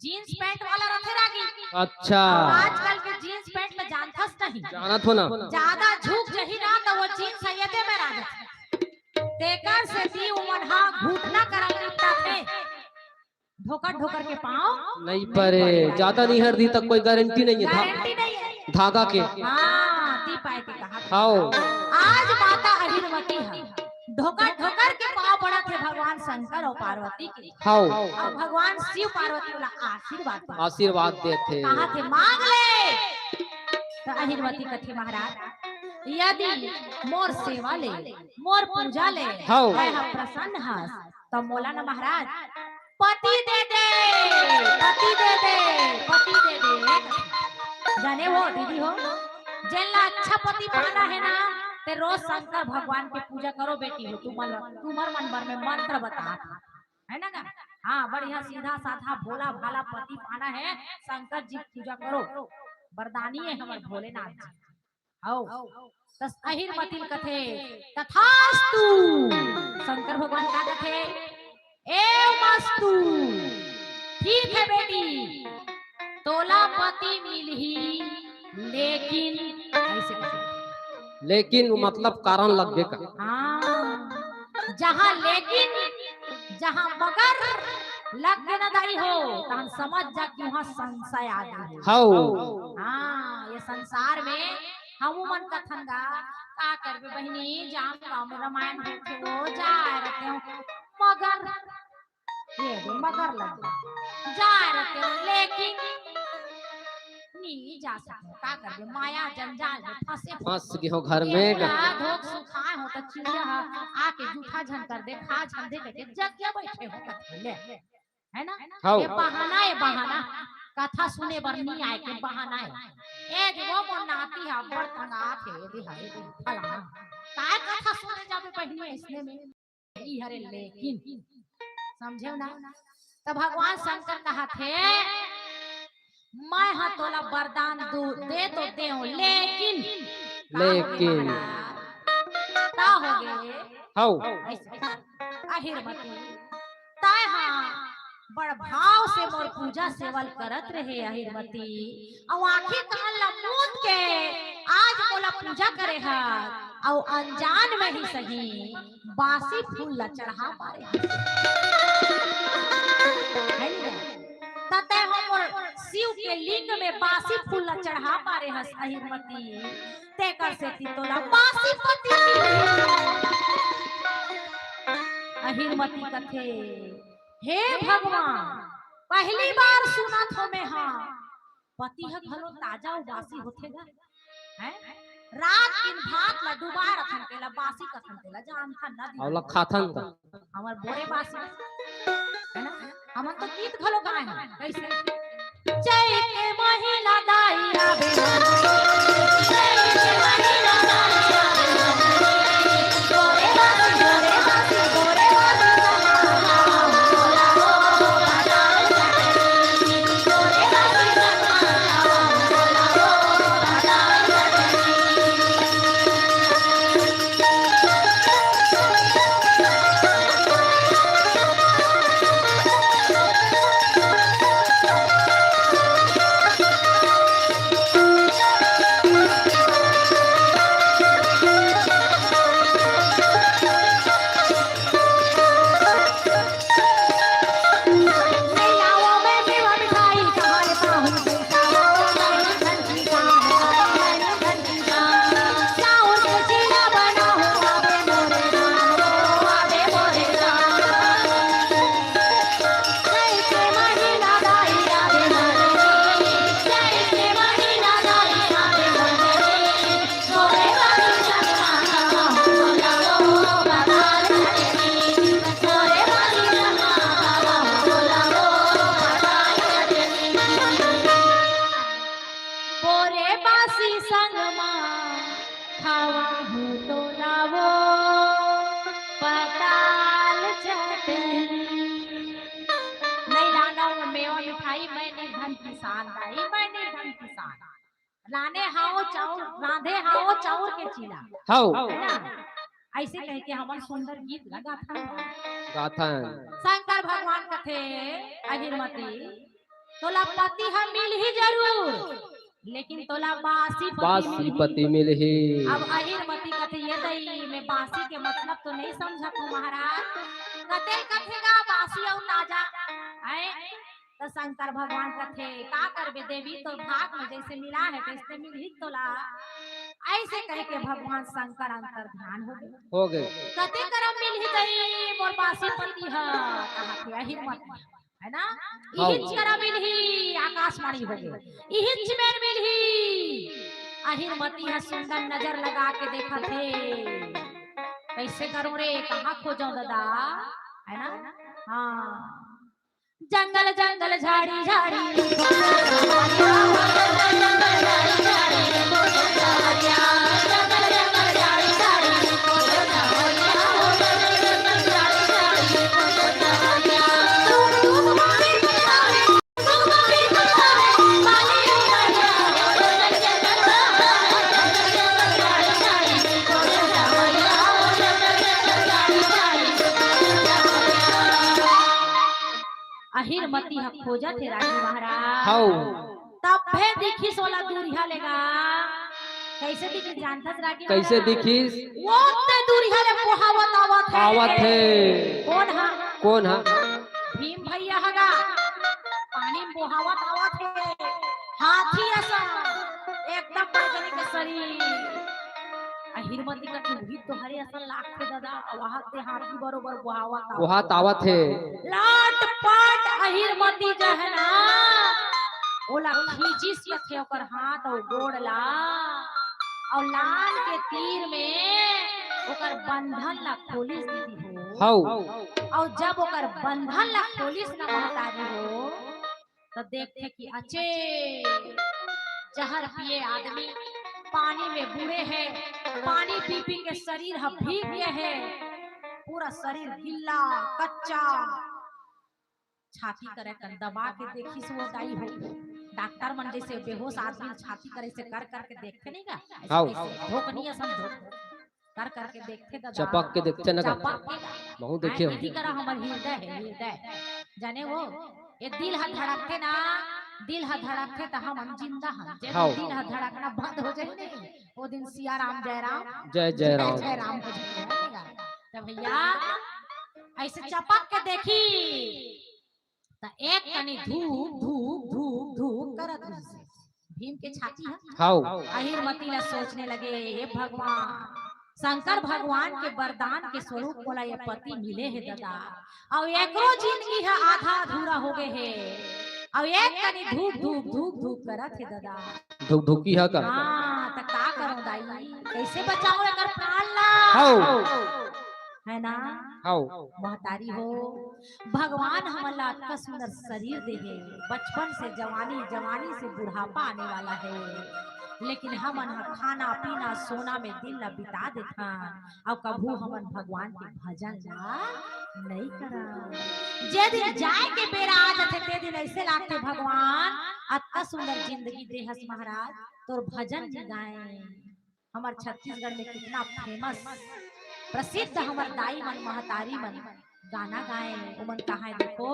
जीन्स पैंट वाला रथे रागी। अच्छा। आजकल के जीन्स पैंट में जानथस नहीं, जानत हो ना? ज्यादा झुक जही ना तो वो जीन्स सैयदे में राजत तेकर से दी उमनहा घुटना करल निपटा थे। ढोकर ढोकर के पाँव नहीं परे, ज्यादा नहीं हर दी तक कोई गारंटी नहीं है। गारंटी नहीं है धागा के। हाँ ती पाए के कहा। हाउ। आज माता अहिरवती है ढोकर ढोकर के पाँव पड़ा थे भगवान शंकर और पार्वती के। हाउ। और भगवान शिव पार्वती वाला आशीर्वाद पाए। आशीर्वाद देते। कहा थे मांग ले। तो अहिरवती कथी महाराज, यदि मोर सेवा ले, मोर पूजा ले, हाउ। मैं हम प्रसन्न हस तो मोला ना महाराज पति दे दे, पति दे दे, पति दे दे। जाने वो दीदी हो जेला अच्छा पति पाना है ना, ते रोज शंकर भगवान की पूजा करो बेटी हो। तुम्हार मन भर में मंत्र बता है ना। हाँ बढ़िया सीधा साधा भोला भाला पति पाना है, शंकर जी पूजा करो, वरदानी है हमारे भोलेनाथ जी। आओ तस अहिरवती कथे तथास्तु। शंकर भगवान का कथे एवमस्तु, ठीक है बेटी तोला पति मिलही, लेकिन ऐसे कथे। लेकिन मतलब कारण लग गए का? हाँ जहाँ लेकिन जहाँ मगर लग के न दाई हो तहन समझ जा कि वहाँ संशय आ गई। हाउ। हाँ ये संसार में हम मन कथन गा का करबे बहनी, जाम गांव में रामायण होते हो जा रहते हो मगर ये दे मगर लग जा रहते हो, लेकिन नहीं जा सकते का करबे, माया जंजाल में फंस गए हो घर में। धोख सुखाए हो तो चिड़िया आके जूठा झन कर दे, खा झन दे के जग के बैठे हो कथले है ना। ये बहाना है, बहाना कथा सुने बर नहीं आए के बहाना है। ए वो मोर नाती हा बड़ तंगा थे दी हाय फलाना काय कथा सुने जाबे पहले इसने में ई हरे, लेकिन समझे ना। तो भगवान शंकर कहा थे मैं हाँ तोला वरदान दे तो दे हो, लेकिन लेकिन का हो गए हाउ। अहिरवती ताय हाँ बड़ भाव से मोर पूजा सेवल करत रहे अहिरवती, और आखिर कान ला मूंद के आज मोला पूजा करे हा, और अनजान में ही सही बासी फूल ला चढ़ा पारे तते हम शिव के लिंग में बासी फूल ला चढ़ा पारे हस अहिरवती, तेकर से तोला बासी पति। अहिरवती कथे हे भगवान पहली बार सुना थो मैं, हाँ पति है घलो ताजा उबासी होथेगा हैं। रात दिन भात ला डुबा रखन केला बासी कथन केला जान था नदी औला खाथन का हमर बोरे बासी है ना। हमन तो गीत घलो गाए हैं कैसे जय के महिला दाई आवे, जय के महिला दाई आवे, गोरे बासी गोरे बासी खावा हूँ तो लावो पताल चटनी। नहीं लाना वो मेवा मिठाई, मैं निर्धन किसान भाई, मैं निर्धन किसान। लाने हाओ चाउर, राधे हाओ चाउर के चीला, हाउ है ना। ऐसे कह के हमार सुंदर गीत लगा था। गाथा शंकर भगवान कथे अहिरमती तोला पति हम मिल ही जरूर, लेकिन तोला बासी बासी पति पति मिल ही। अब अहिरमती कथे ये दई में बासी के मतलब तो नहीं समझा तू महाराज। कते कथेगा बासी और ताजा है। तो शंकर भगवान कथे का करबे देवी, तो भाग में जैसे मिला है तैसे मिल ही तोला। ऐसे कह के भगवान शंकर अंतर ध्यान हो गए। कते करम मिल ही गई मोर बासी पति है, कहा थे अहिरमती, है ना। इहिच करम मिल ही आकाशवाणी हो गए, इहिच में मिल ही। अहिरमती है सुंदर नजर लगा के देखा थे, कैसे करूं रे कहाँ खोजो दादा, है ना। हाँ जंगल जंगल झाड़ी झाड़ी अहिरमती ह खोजा थे राजी महाराज। हाउ तब फे दिखी सोला दूरिया लेगा, कैसे दिखी जानथस राजी कैसे दिखीस? वो ते दूरिया ले पोहावत आवत है। कौन हा? कौन हा? भीम भैया हगा, पानी में पोहावत आवत है, हाथी ऐसा एकदम बड़गनी के शरीर। अहिरमती का भी तो हरे असल लाख थे दादा, वहां से हाथी बरोबर वहां आवत है। लाट पाट अहिरमती जो है ना ओला खींचिस कथे ओकर हाथ और गोड़ ला, और लाल के तीर में ओकर बंधन ला खोलिस दीदी हो। हाउ और जब ओकर बंधन ला खोलिस ना महतारी हो, तो देखते कि अचे जहर पिए आदमी पानी में बूढ़े हैं, पानी पी पी के शरीर हम भीग गए हैं, पूरा शरीर गिल्ला कच्चा। छाती करे कन दबा के देखी सो दाई हो, डॉक्टर मन जैसे बेहोश आदमी छाती करे से कर करके देखते नहीं का, ऐसे धोकनिया समझो कर करके देखते दादा, चपक के देखते ना, चपक के बहुत देखे हो। इसी तरह हमर हृदय है, हृदय जाने वो ये दिल हा धड़कते ना, दिल हा धड़कते तो हम जिंदा हैं। जब दिल हा धड़कना बंद हो जाए नहीं, वो दिन सिया राम जय राम जय जय राम जय राम हो जाएगा। तो भैया ऐसे चपक के देखी तो एक कनी धूप धूप धूप धूप करत रही भीम के छाती है। हाउ अहिरमती ला सोचने लगे, हे भगवान शंकर भगवान के वरदान के स्वरूप बोला ये पति मिले है दादा, और एकरो जिंदगी है आधा अधूरा हो गए है, और एक कनी धूप धूप धूप धूप करत है दादा। धुक धुकी है का। हां त का करो दाई, कैसे बचाओ एकर प्राण ला, हाउ है ना। हाउ महतारी हो भगवान हमला इतना सुंदर शरीर दे है, बचपन से जवानी, जवानी से बुढ़ापा आने वाला है, लेकिन हमन खाना पीना सोना में दिन ला बिता देता, और कभू हमन भगवान के भजन ला नहीं करा। जे दिन जाए के बेरा आ जाते ते दिन ऐसे लागते भगवान इतना सुंदर जिंदगी देहस महाराज, तोर भजन जी गाए। हमार छत्तीसगढ़ में कितना फेमस प्रसिद्ध हमार दाई मन महतारी मन गाना गाए, उमन कहा देखो,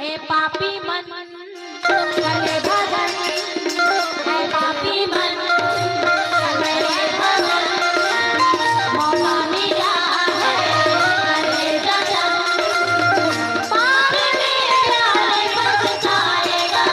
ए पापी मन करे भजन, ए पापी मन करे भजन, मौका मिला है करे जतन, पाप मेरा नहीं बचाएगा,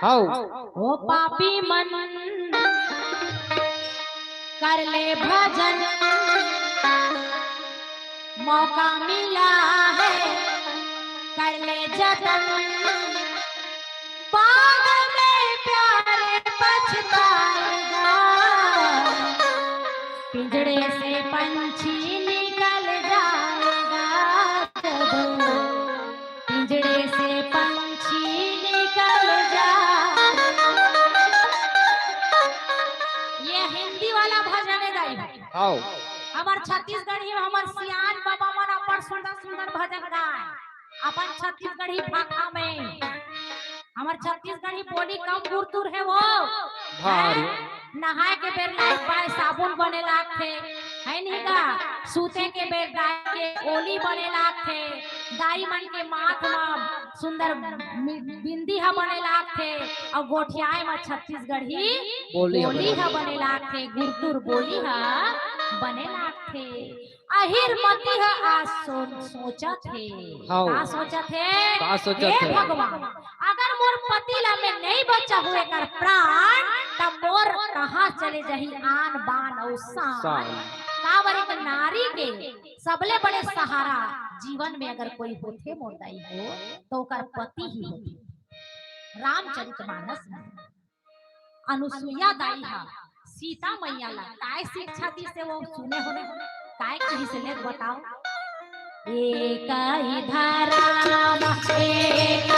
हाउ ओ पापी मन कर ले भजन, मौका मिला है कर ले जतन, बाद में प्यारे पछताएगा, पिंजड़े से पंछी निकल जाएगा जब, पिंजड़े से पंछी निकल जाएगा। ये हिंदी वाला भजन है दाई। हाउ हमार छत्तीसगढ़ी हमार सियान बाबा मन अपन सुंदर सुंदर भजन गाए। अपन छत्तीसगढ़ी भाषा में हमार छत्तीसगढ़ी बोली कम गुरतुर है वो भारी नहाए के बेर लाइट पाए साबुन बने लागथे है नहीं का, सूते के बेर गाय के ओली बने लागथे, दाई मन के माथ में सुंदर बिंदी ह बने लागथे, और गोठियाए में छत्तीसगढ़ी बोली ह बने लागथे, गुरतुर बोली ह बने लागथे। अहिर मती ह आज सोचत है, का सोचत है हे भगवान, अगर मोर पति ला में नहीं बचा हुए कर प्राण तब मोर कहाँ चले जही आन बान और शान। कावरी के नारी के सबले बड़े सहारा जीवन में अगर कोई होते मोरदाई हो तो ओकर पति ही होते। रामचरितमानस में अनुसुईया दाई हा सीता मैया ला काय शिक्षा दी से वो सुने होने काय कहीं से ले बताओ। एक ही धारा एक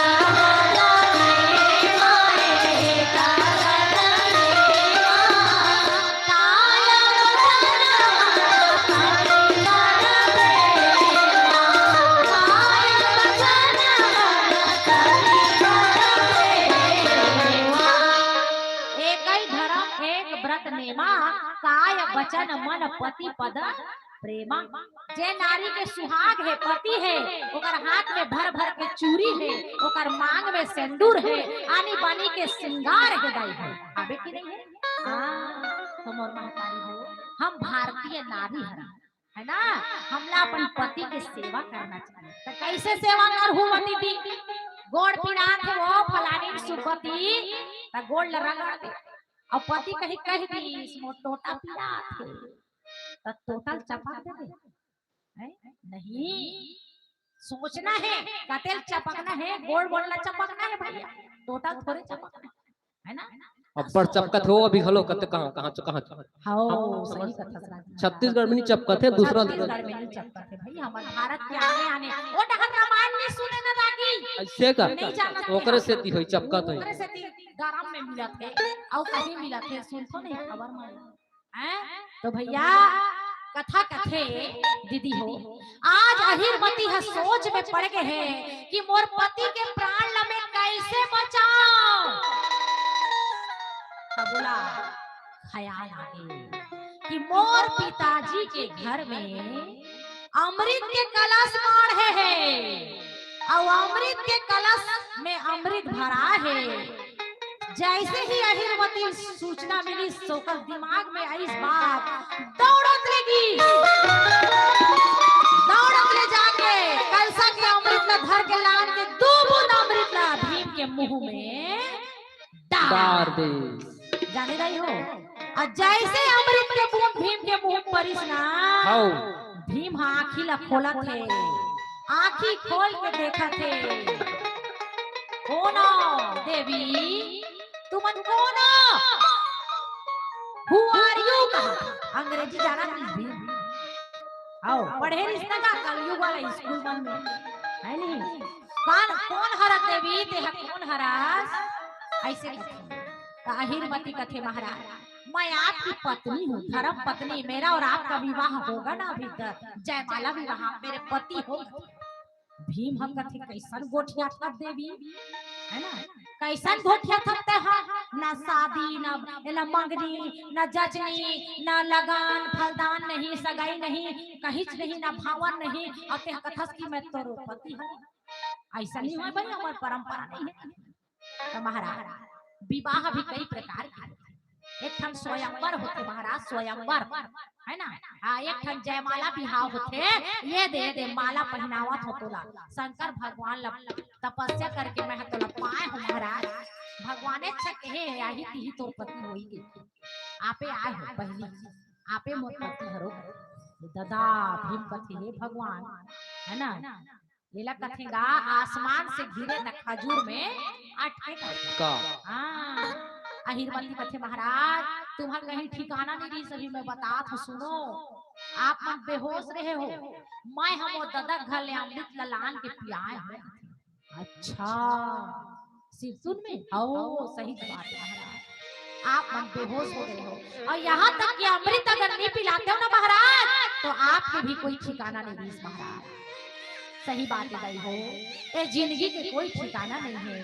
वचन मन पति पद प्रेमा। जे नारी के सुहाग है पति है, ओकर हाथ में भर भर के चूड़ी है, ओकर मांग में सिंदूर है, आनी बानी के श्रृंगार है दाई है, आबे की नहीं है। तुम और महतारी हो, हम भारतीय नारी है ना, हमला अपन पति के सेवा करना चाहिए। तो कैसे सेवा कर हूँ दीदी, गोड़ पिनाथ वो फलानी सुपति त गोड़ रगड़ दे, और पति कहीं कह दी मोर टोटा पिया थे तो टोटल चपक दे नहीं, सोचना है कतेल चपकना है, गोड़ बोलना चपकना है भैया, टोटल थोड़े चपकना है ना। अब्बर चपकत हो अभी हलो कते कहां कहां कहां हां सही कथा छत्तीसगढ़ में नहीं चपकत है, दूसरा छत्तीसगढ़ में नहीं चपकत है भाई, हमारे भारत के आने आने वो डहर रामायण नहीं सुने ना लागी ऐसे का ओकरे से दी होई चपकत होई, ओकरे से गरम में मिला थे और कहीं मिला थे सुन तो नहीं खबर में हैं। तो भैया कथा कथे दीदी हो, आज अहिरमती है सोच में पड़ गए हैं कि मोर पति के प्राण ला मैं कैसे बचाऊं। तब बोला ख्याल आगे कि मोर पिताजी के घर में अमृत के कलश माढ़े है, और अमृत के कलश में अमृत भरा है। जैसे ही अहिरवती सूचना मिली सोकर दिमाग में आई इस बात, दौड़त लगी, दौड़त ले जाके कलशा के अमृत ला धर के लान के दो बूंद अमृत ला भीम के मुंह में डाल दे। जाने रही हो, और जैसे अमृत के बूंद भीम के मुंह परिस ना, भीम आँखी ला खोलत है, आँखी खोल के देखा थे, कौन देवी तुमन कौन, हु आर यू, अंग्रेजी जाना भी आओ पढ़े रिश्ता का कलयुग वाला स्कूल में है नहीं, कौन हरा देवी तेहा कौन हरास ऐसे अहिरमती कथे महाराज, मैं आपकी पत्नी हूँ, धर्म पत्नी, मेरा और आपका विवाह होगा ना अभी तक, जयमाला विवाह मेरे पति हो। भीम हम कथे कैसन गोठिया थप देवी है ना, कैसन गोठिया थपते हैं, ना शादी ना मंगनी ना जजनी ना लगान फलदान नहीं, सगाई नहीं, कहीं नहीं, ना भावन नहीं, और ते कथस की मैं तोरो पति हूँ, ऐसा नहीं है भाई, हमारी परंपरा नहीं है। तो महाराज विवाह भी कई प्रकार के, एक ठन स्वयंवर होते महाराज, स्वयंवर है ना, एक ठन जयमाला बिहाव होते, ये दे माला पहनावत हो तोला, शंकर भगवान ला तपस्या करके मैं तोला पाए हो महाराज, भगवाने छक हे आही तिही तोर पति होई के आपे आए हो पहली आपे मोर पति हरो दादा भीम कथे हे भगवान है ना लीला कथेगा आसमान से गिरे न खजूर में अटके का हाँ अहिरवती कथे महाराज तुम्हारा कहीं ठिकाना नहीं रही सभी मैं बता तो सुनो आप मन बेहोश रहे हो मैं हम वो दादा घर ले अमृत ललान के पियाए हो अच्छा सिरसुन में ओ सही बात है महाराज आप मन बेहोश हो गए हो और यहाँ तक कि अमृत अगर नहीं पिलाते हो ना महाराज तो आपके भी कोई ठिकाना नहीं रही महाराज सही बात है भाई हो ये जिंदगी के कोई ठिकाना नहीं है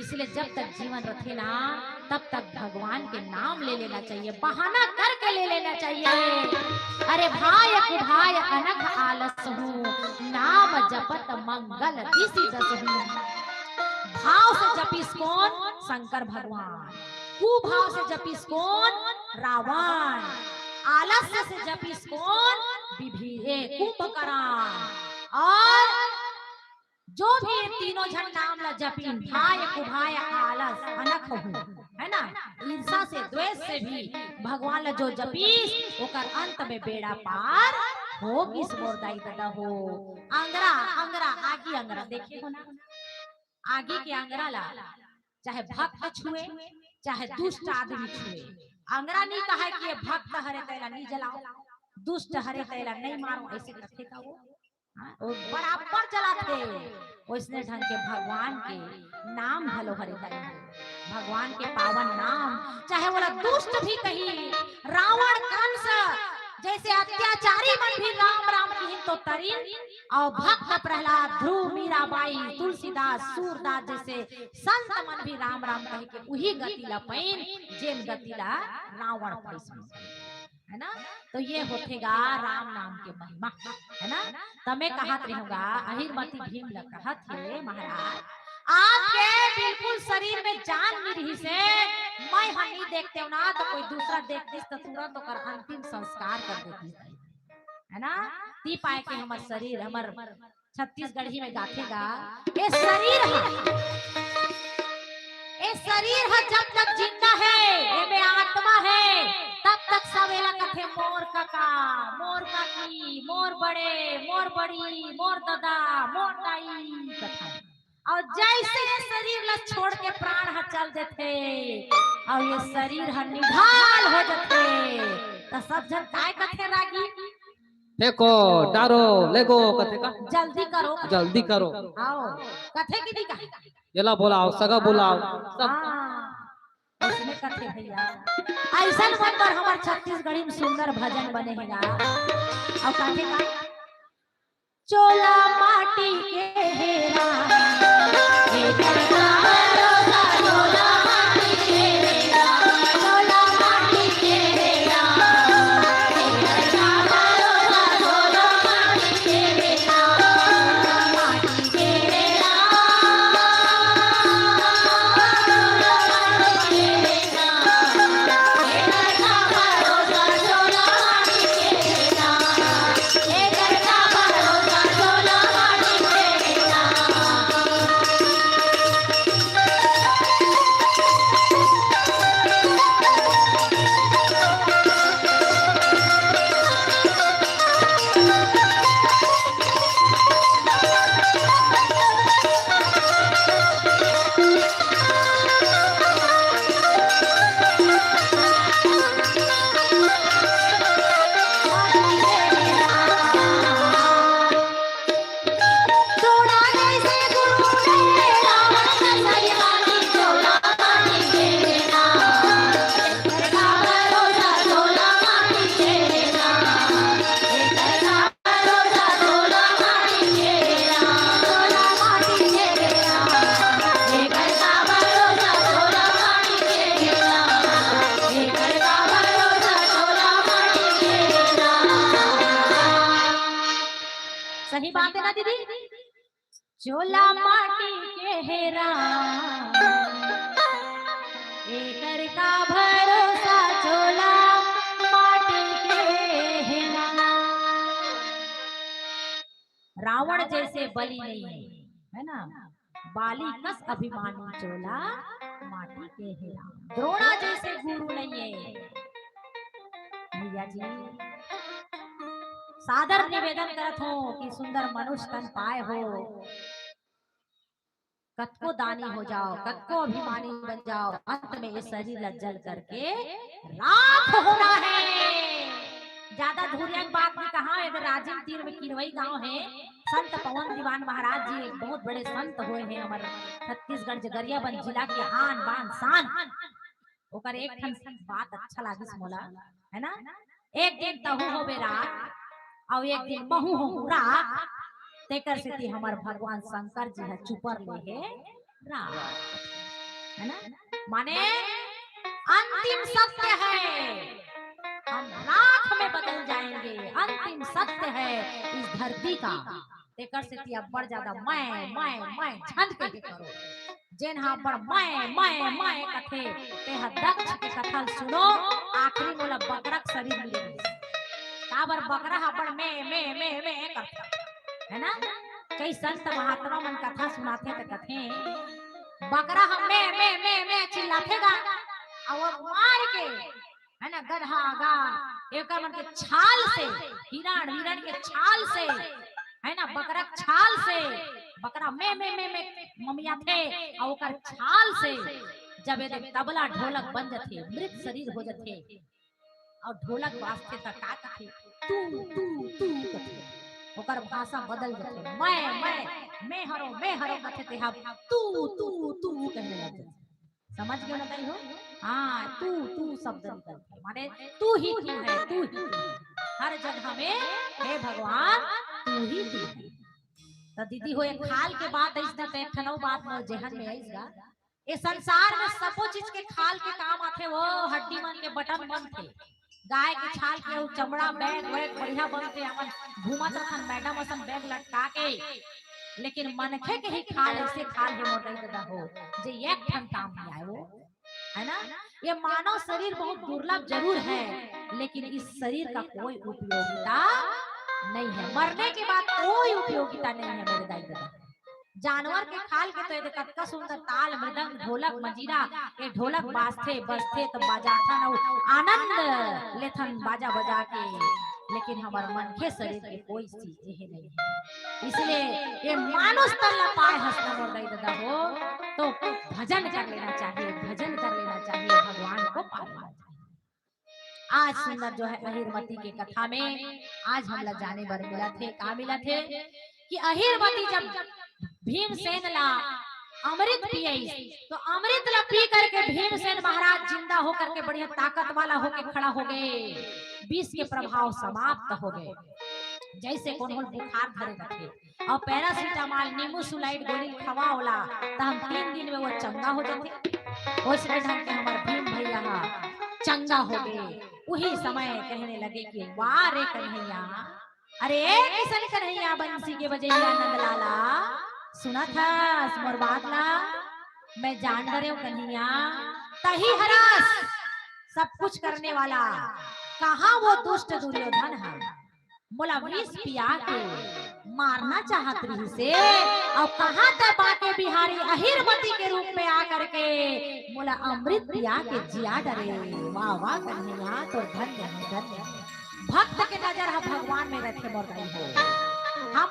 इसलिए जब तक जीवन रखे ना तब तक भगवान के नाम ले लेना चाहिए बहाना करके ले लेना चाहिए अरे भाई भाई अनख आलस हूँ नाम जपत मंगल दिशि दस हूँ भाव से जपिस कौन शंकर भगवान कुभाव से जपिस कौन रावण आलस्य से जपिस कौन कुंभकर्ण और जो भी ये तीनों जन नाम ला जपीन भाय कुभाय आलस अनख हो है ना ईर्षा से द्वेष से भी भगवान ला जो जपीस ओकर अंत में बेड़ा पार हो किस मोरदाई दादा हो अंगरा अंगरा आगे अंगरा देखे हो ना आगे के अंगरा ला चाहे भक्त छुए चाहे दुष्ट आदमी छुए अंगरा नहीं कहा कि ये भक्त हरे तैला नहीं जलाओ दुष्ट हरे तैला नहीं मारो ऐसे करते का वो बराबर जलाते उसने ढंग के भगवान के नाम भलो हरे तैला भगवान के पावन नाम चाहे बोला दुष्ट भी कही रावण कंस जैसे अत्याचारी मन भी राम राम की तो तरीन और भक्त प्रहलाद ध्रुव मीराबाई तुलसीदास सूरदास जैसे संत मन भी राम राम कह के वही गतिला पैन जेन गतिला रावण पैसा है ना तो ये होतेगा राम नाम के महिमा है ना तमे कहत रहूंगा अहिरमती भीम ल कहत थे महाराज आपके बिल्कुल शरीर में जान नहीं रही से मैं हम नहीं देखते हो ना तो कोई दूसरा देखती तो तुरंत ओकर अंतिम संस्कार कर देती है ना ती पाए के हमर शरीर हमर छत्तीसगढ़ी में गाथेगा ये शरीर है जब तक जिंदा है ये में आत्मा है तब तक सवेला कथे मोर काका मोर काकी मोर बड़े मोर बड़ी मोर दादा मोर दाई कथा और जैसे ये शरीर ला छोड़ के प्राण ह चल देते और ये शरीर ह निढाल हो जाते तो सब जन काय कथे रागी फेंको डारो लेगो कथे का जल्दी करो आओ कथे की दिखा येला बोलाओ सगा बोलाओ सब उसमें कथे भैया ऐसा मंदिर हमार छत्तीसगढ़ी में सुंदर भजन बनेगा और कथे का चोला माटी के हेरा सही बात है ना दीदी चोला माटी के हेरा एकर का भरोसा चोला माटी के हेरा रावण जैसे बलि नहीं है ना बाली कस अभिमानी चोला माटी के हे राम, द्रोणा जैसे गुरु नहीं है। भैया जी सादर निवेदन करत हो कि सुंदर मनुष्य तन पाए हो, कतको दानी हो जाओ, कतको अभिमानी बन जाओ, अंत में ये शरीर जल करके राख होना है। ज्यादा धुरियन बात नहीं कहा। इधर राजिम तीर में किरवई गांव है, संत पवन दीवान महाराज जी एक बहुत बड़े संत हुए हैं हमारे छत्तीसगढ़ जगरियाबंद जिला के आन बान शान। ओकर एक ठन बात अच्छा लागिस मोला, है ना। एक दिन तहु हो बेरा और एक दिन महू हो राख, तेकर से ती हमार भगवान शंकर जी है चुपर ले है राख, है ना। माने अंतिम सत्य है, हम राख में बदल जाएंगे, अंतिम सत्य है इस धरती का। तेकर से ती अब बढ़ ज्यादा मैं झंड के करो, जेन हा बड़ मैं कथे ते हा दक्ष के कथा सुनो। आखिरी मोला बकरक शरीर मिले, काबर बकरा हा बड़ मैं करता, है ना। कई संत महात्मा मन कथा सुनाते तो कथे बकरा हम मैं चिल्लातेगा और मार के, है ना, गधा गा एक मन के छाल से, हिरण के छाल से, है ना, बकरा छाल से बकरा मैं ममिया थे और ओकर छाल से जब ये तबला ढोलक बन जाते, मृत शरीर हो जाते और ढोलक बाजते त का कथे तू कथे, ओकर भाषा बदल जाते। मैं हरो कथे ते हम तू कहने लग जाते। समझ गए बताई हो। हाँ तू शब्द निकलते माने तू ही है, तू ही हर जगह में हे भगवान तू ही है। तो दीदी हो एक खाल के बात ऐसा तो एक ठनौ बात मोर जहन में आईगा। ये संसार में सबो चीज के खाल के काम आथे, वो हड्डी मन के बटन बनथे, गाय के छाल के चमड़ा बैग वैग बढ़िया बनते, हमन घूमत रहन मैडम असन बैग लटका के। लेकिन मनखे के ही खाल ऐसे खाल है मोर दादा हो जे एक ठन काम नहीं आए वो, है ना। ये मानव शरीर बहुत दुर्लभ जरूर है, लेकिन इस शरीर का कोई उपयोगिता नहीं है, मरने के बाद कोई उपयोगिता नहीं है मेरे दाई दादा। जानवर के खाल के तो ये कतका सुंदर ताल मृदंग ढोलक मंजीरा ये ढोलक बाजथे बजथे तो बजाथन और आनंद लेथन बाजा बजा के, लेकिन हमार मन के शरीर के कोई चीज यही नहीं है। इसलिए ये मानुष तन पाए हंसना मोर दाई दादा हो तो भजन कर लेना चाहिए, भजन कर लेना चाहिए, भगवान को पाना चाहिए। आज सुंदर जो है अहिरमती के कथा में आज हम लोग जाने बर मिला थे, का मिला थे कि अहिरमती जब भीमसेन ला अमृत पियई तो अमृत ला पी करके भीमसेन महाराज जिंदा होकर के बढ़िया ताकत वाला होके खड़ा हो गए, विष के प्रभाव समाप्त हो गए। जैसे कौन बुखार धरे रखे और पैरासीटामोल नींबू सुलाइड गोली खवा होला तो हम 3 दिन में वो चंगा हो जाते। उस ढंग के हमारे भीम भैया चंगा हो गए। वही समय कहने लगे कि वाह रे कन्हैया, अरे किसन कन्हैया बंसी के बजैया नंदलाला, सुना था मोर बात ला, मैं जान रहे हूँ कन्हैया तही हरास सब कुछ करने वाला, कहाँ वो दुष्ट दुर्योधन है, मोला विष पिया के मारना चाहत रही से, और कहाँ तक बाके बिहारी अहिरमती के रूप में आकर के मोला अमृत पिया के जिया डरे। वाह वाह कन्हैया तो धन्य है, धन्य भक्त के नजर हम भगवान में रखे मोर गई हो, हम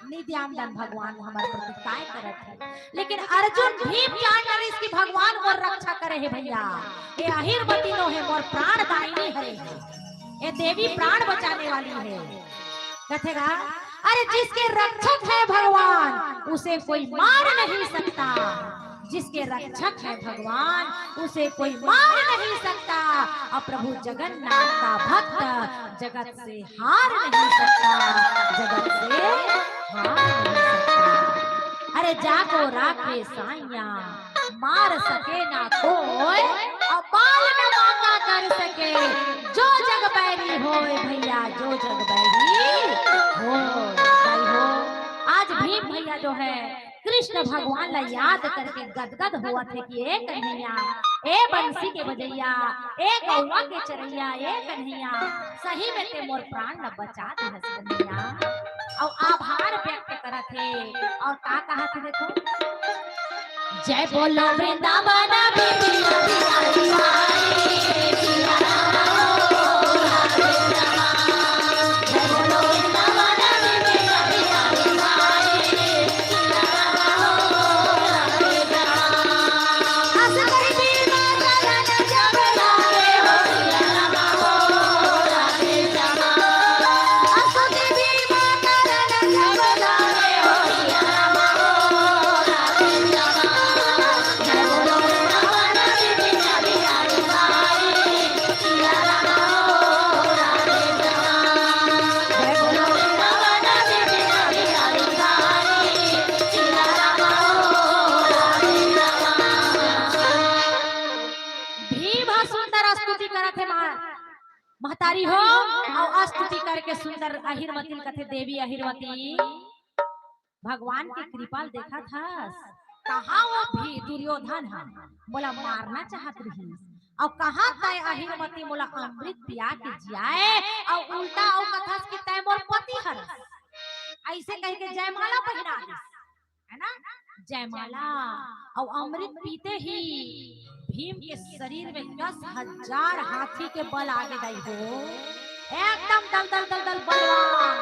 नित्यानंद भगवान हमारे प्रति काय करत है। लेकिन अर्जुन भीम जान डरे इसकी भगवान मोर रक्षा करे है भैया, ये अहिरमती नो है मोर प्राण दायिनी है, ये देवी प्राण बचाने वाली है। कथेगा अरे जिसके रक्षक है भगवान उसे कोई मार नहीं सकता, जिसके रक्षक है भगवान उसे कोई मार नहीं सकता, और प्रभु जगन्नाथ का भक्त जगत से हार नहीं सकता, जगत से हार नहीं सकता। अरे जाको राखे साइया मार सके ना कोई, और बाल न बांका कर सके, जो जग बैरी होए भैया, जो जग बैरी हो भाई हो। आज भीम भैया जो है कृष्ण भगवान ला याद करके गदगद हुआ थे कि ए कन्हैया, ए बंसी के बजैया, ए गौवा के चरैया, ए कन्हैया सही में ते मोर प्राण ला बचा दे कन्हैया, और आभार व्यक्त करत थे। और का कहा थे देखो जय बोलो वृंदावन बिटिया बिहारी माई सिया राम हो राधे श्यामा। जय बोलो वृंदावन बिटिया बिहारी माई सिया राम हो राधे श्यामा। हंस कर बीना चलन जब लागे हो सिया राम हो राधे श्यामा। हंस कर बीना चलन जब लागे हो सिया राम हो राधे श्यामा। जय बोलो वृंदावन बिटिया बिहारी माई सिया राम हो राधे श्यामा। जय बोलो वृंदावन बिटिया बिहारी माई सिया राम हो राधे श्यामा। भीम सुंदर स्तुति करत है महतारी हो और स्तुति करके सुंदर अहिरवती कथे देवी अहिरवती भगवान की कृपा देखा था। कहा वो भी दुर्योधन है बोला मारना चाहत रही और कहा तय अहिरवती बोला अमृत पिया के जियाए और उल्टा और कथा की तय मोर पति हर ऐसे कह के जयमाला पहना दे है ना। जयमाला और अमृत पीते ही भीम के शरीर में 10,000 हाथी के बल आगे गई हो एकदम दल दल दल दल बलवान।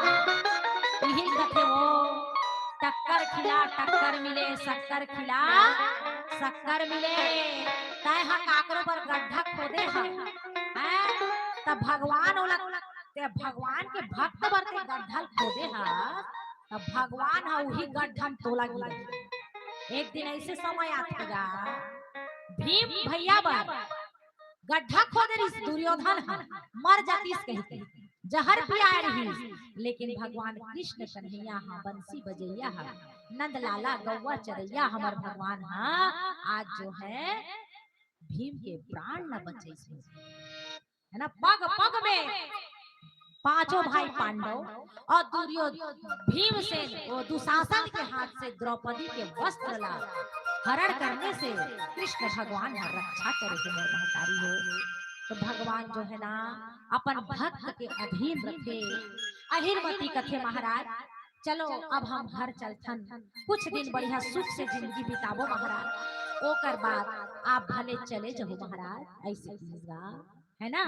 यही कथे वो टक्कर खिला टक्कर मिले शक्कर खिला शक्कर मिले तय हा काकरो पर गड्ढा खोदे हैं तब भगवान ते भगवान के भक्त बर के गड्ढा खोदे हा तब भगवान हा वही गड्ढा तोला गिरे। एक दिन ऐसे समय आएगा भीम भैया बा गड्ढा खोदे रही दुर्योधन मर जाती कहते जहर पिया रही लेकिन भगवान कृष्ण कन्हैया हाँ बंसी बजैया हाँ नंद लाला गौवा चरैया हमार भगवान हाँ आज जो है भीम के प्राण न बचे है ना। पग पग में पांचों भाई पांडव और दुर्योधन भीमसेन वो दुशासन के हाथ से द्रौपदी के वस्त्र ला हरण करने से कृष्ण भगवान रक्षा करे महतारी हो। तो भगवान जो है ना अपन भक्त के अधीन रखे अहिरवती कथे महाराज चलो अब हम घर चलथन कुछ दिन बढ़िया सुख से जिंदगी बिताबो महाराज ओकर बाद आप भले चले जाओ महाराज ऐसे है ना।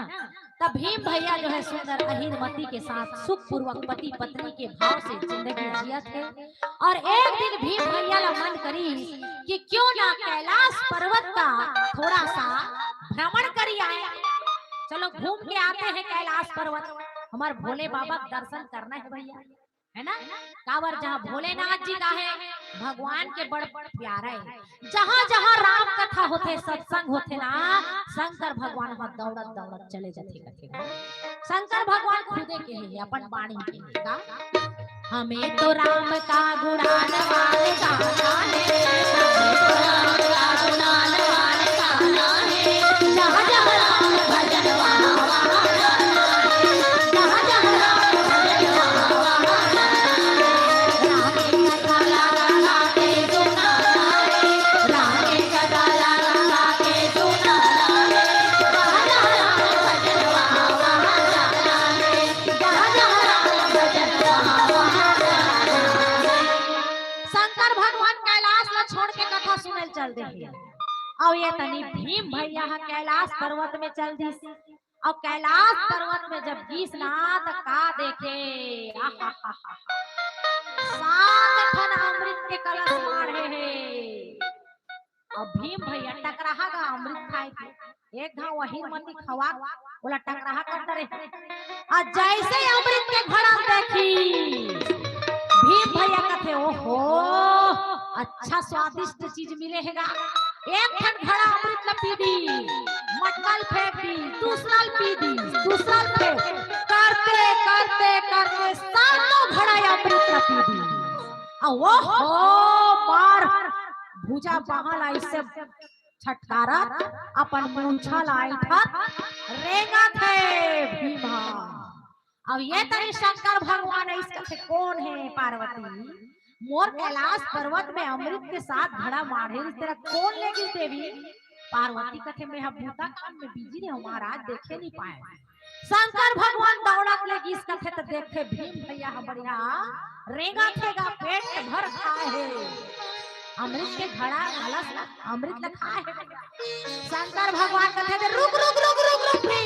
तब भीम भैया जो है सुंदर अहिरवती के साथ सुख पूर्वक पति पत्नी के भाव से जिंदगी जियत है। और एक दिन भीम भैया ला मन करी कि क्यों ना कैलाश पर्वत का थोड़ा सा भ्रमण करी आए चलो घूम के आते हैं कैलाश पर्वत हमारे भोले बाबा दर्शन करना है भैया है ना। कावर जहाँ भोलेनाथ जी का है भगवान के बड़ बड़ प्यारा है जहाँ जहाँ राम कथा होते सत्संग होते ना शंकर भगवान वहाँ दौड़त दौड़त चले जाते कथे शंकर भगवान खुदे के है अपन वाणी के का हमें तो राम का गुणान वाले गाना है हमें तो राम का गुणान वाले गाना है जहाँ जहाँ राम भजन वहाँ वहाँ जाना है जहाँ जहाँ राम भजन वहाँ वहाँ राम की कथा लगा के सुनाना है राम की कथा लगा के सुनाना है जहाँ जहाँ राम भजन वहाँ वहाँ जाना है जहाँ जहाँ राम भजन वहाँ वहाँ जाना है। शंकर भगवान कैलाश में छोड़ के कथा सुनल चल दे और ये तनी भीम भैया कैलाश पर्वत में चल दी और कैलाश पर्वत में जब गीस ना तो का देखे 7 ठन अमृत के कलश मारे है और भीम भैया टकराहा का अमृत खाए थे एक घाव वही मती खवा बोला टकराहा करता रहे और जैसे अमृत के घड़ा देखी भीम भैया कहते ओहो अच्छा स्वादिष्ट चीज मिलेगा एक ठन घड़ा अमृत ला पी दी मटकल फेंक दी दूसरा पी दी दूसरा फेंक करते करते करते सातों घड़ा अमृत ला पी दी ओहो मार भुजा बहल ऐसे छटकारा अपन मूंछा लाई था रेगा थे भीमा। अब ये तरी शंकर भगवान इसके कौन है पार्वती मोर कैलाश पर्वत में अमृत के साथ घड़ा मारे इस तरह कौन लेगी देवी पार्वती कथे में हम भूता काम में बिजी ने महाराज देखे नहीं पाए। शंकर भगवान दौड़त लेगी इस कथे तो देखे भीम भैया बढ़िया रेगा थेगा पेट भर खाए है अमृत के घड़ा गलस ला अमृत ला खाए है शंकर भगवान कहते थे रुक रुक रुक रुक रुक भी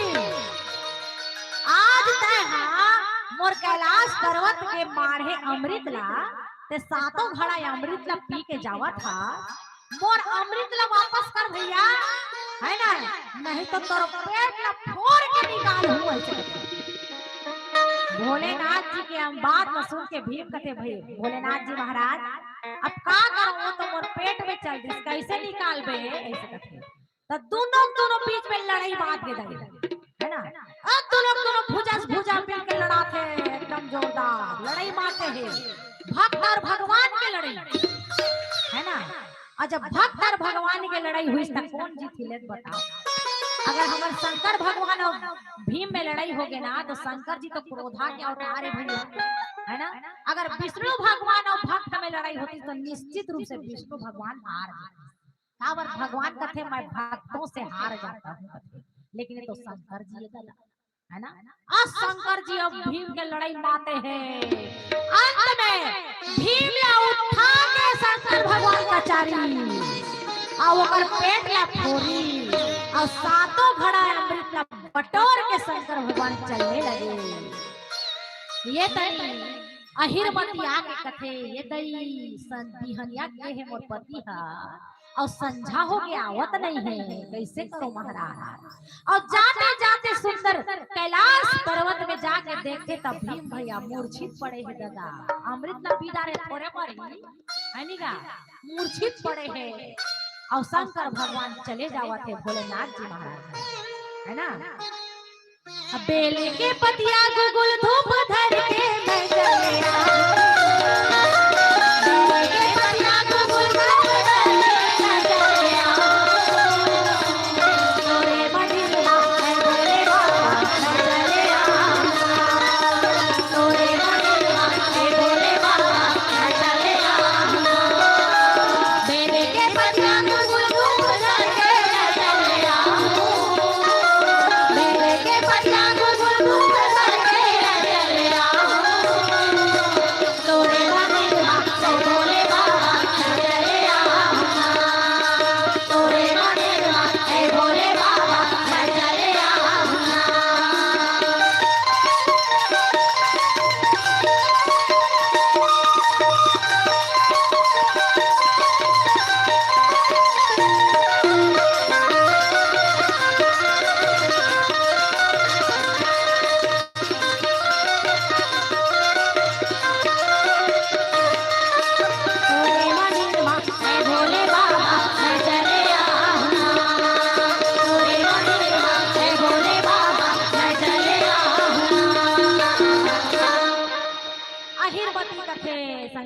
आज तय हा मोर कैलाश पर्वत के माढ़े अमृत ला ते सातों घड़ा अमृत ला पी के जावा था मोर अमृत ला वापस कर भैया है ना नहीं तो तोर पेट ला फोड़ के निकाल हूं ऐसे भोलेनाथ जी के हम बात न सुन के भीम कहते भैया भोलेनाथ जी महाराज अब का करूं वो तो मोर पेट में चल दिस कैसे निकाल बे ऐसे कहते तो दोनों बीच में लड़ाई बात के दई है ना अब दोनों भुजा से भुजा मिल के लड़ाते एकदम जोरदार लड़ाई मारते हैं भक्त और भगवान की लड़ाई है ना और जब भक्त और भगवान की लड़ाई हुई तो कौन जीती ले बताओ अगर हमारे शंकर भगवान और भीम में लड़ाई हो गई ना तो शंकर जी तो क्रोधा के अवतार है भैया है ना अगर विष्णु भगवान और भक्त में लड़ाई होती तो निश्चित रूप से विष्णु भगवान हार जाते काबर भगवान कहते मैं भक्तों से हार जाता हूँ लेकिन ये तो शंकर जी ये गला है ना आज शंकर जी अब भीम के लड़ाई मारते हैं अंत में भीम या उठा के शंकर भगवान का चारी और ओकर पेट ला फोड़ी और सातों घड़ा अमृत ला बटोर के शंकर भगवान चलने लगे ये तई अहिरमतिया के कथे ये तई संधिहनिया के है मोर पति हा और संझा हो गया आवत नहीं है कैसे करो महाराज और जाते जाते सुंदर कैलाश पर्वत में जाके देखते तब भीम भैया मूर्छित पड़े हैं दादा अमृत ला पीदा रे थोड़े पड़ी है नी का मूर्छित पड़े हैं और शंकर भगवान चले जावा थे भोलेनाथ जी महाराज है ना बेले के पतिया गुगुल धूप धर के मैं चले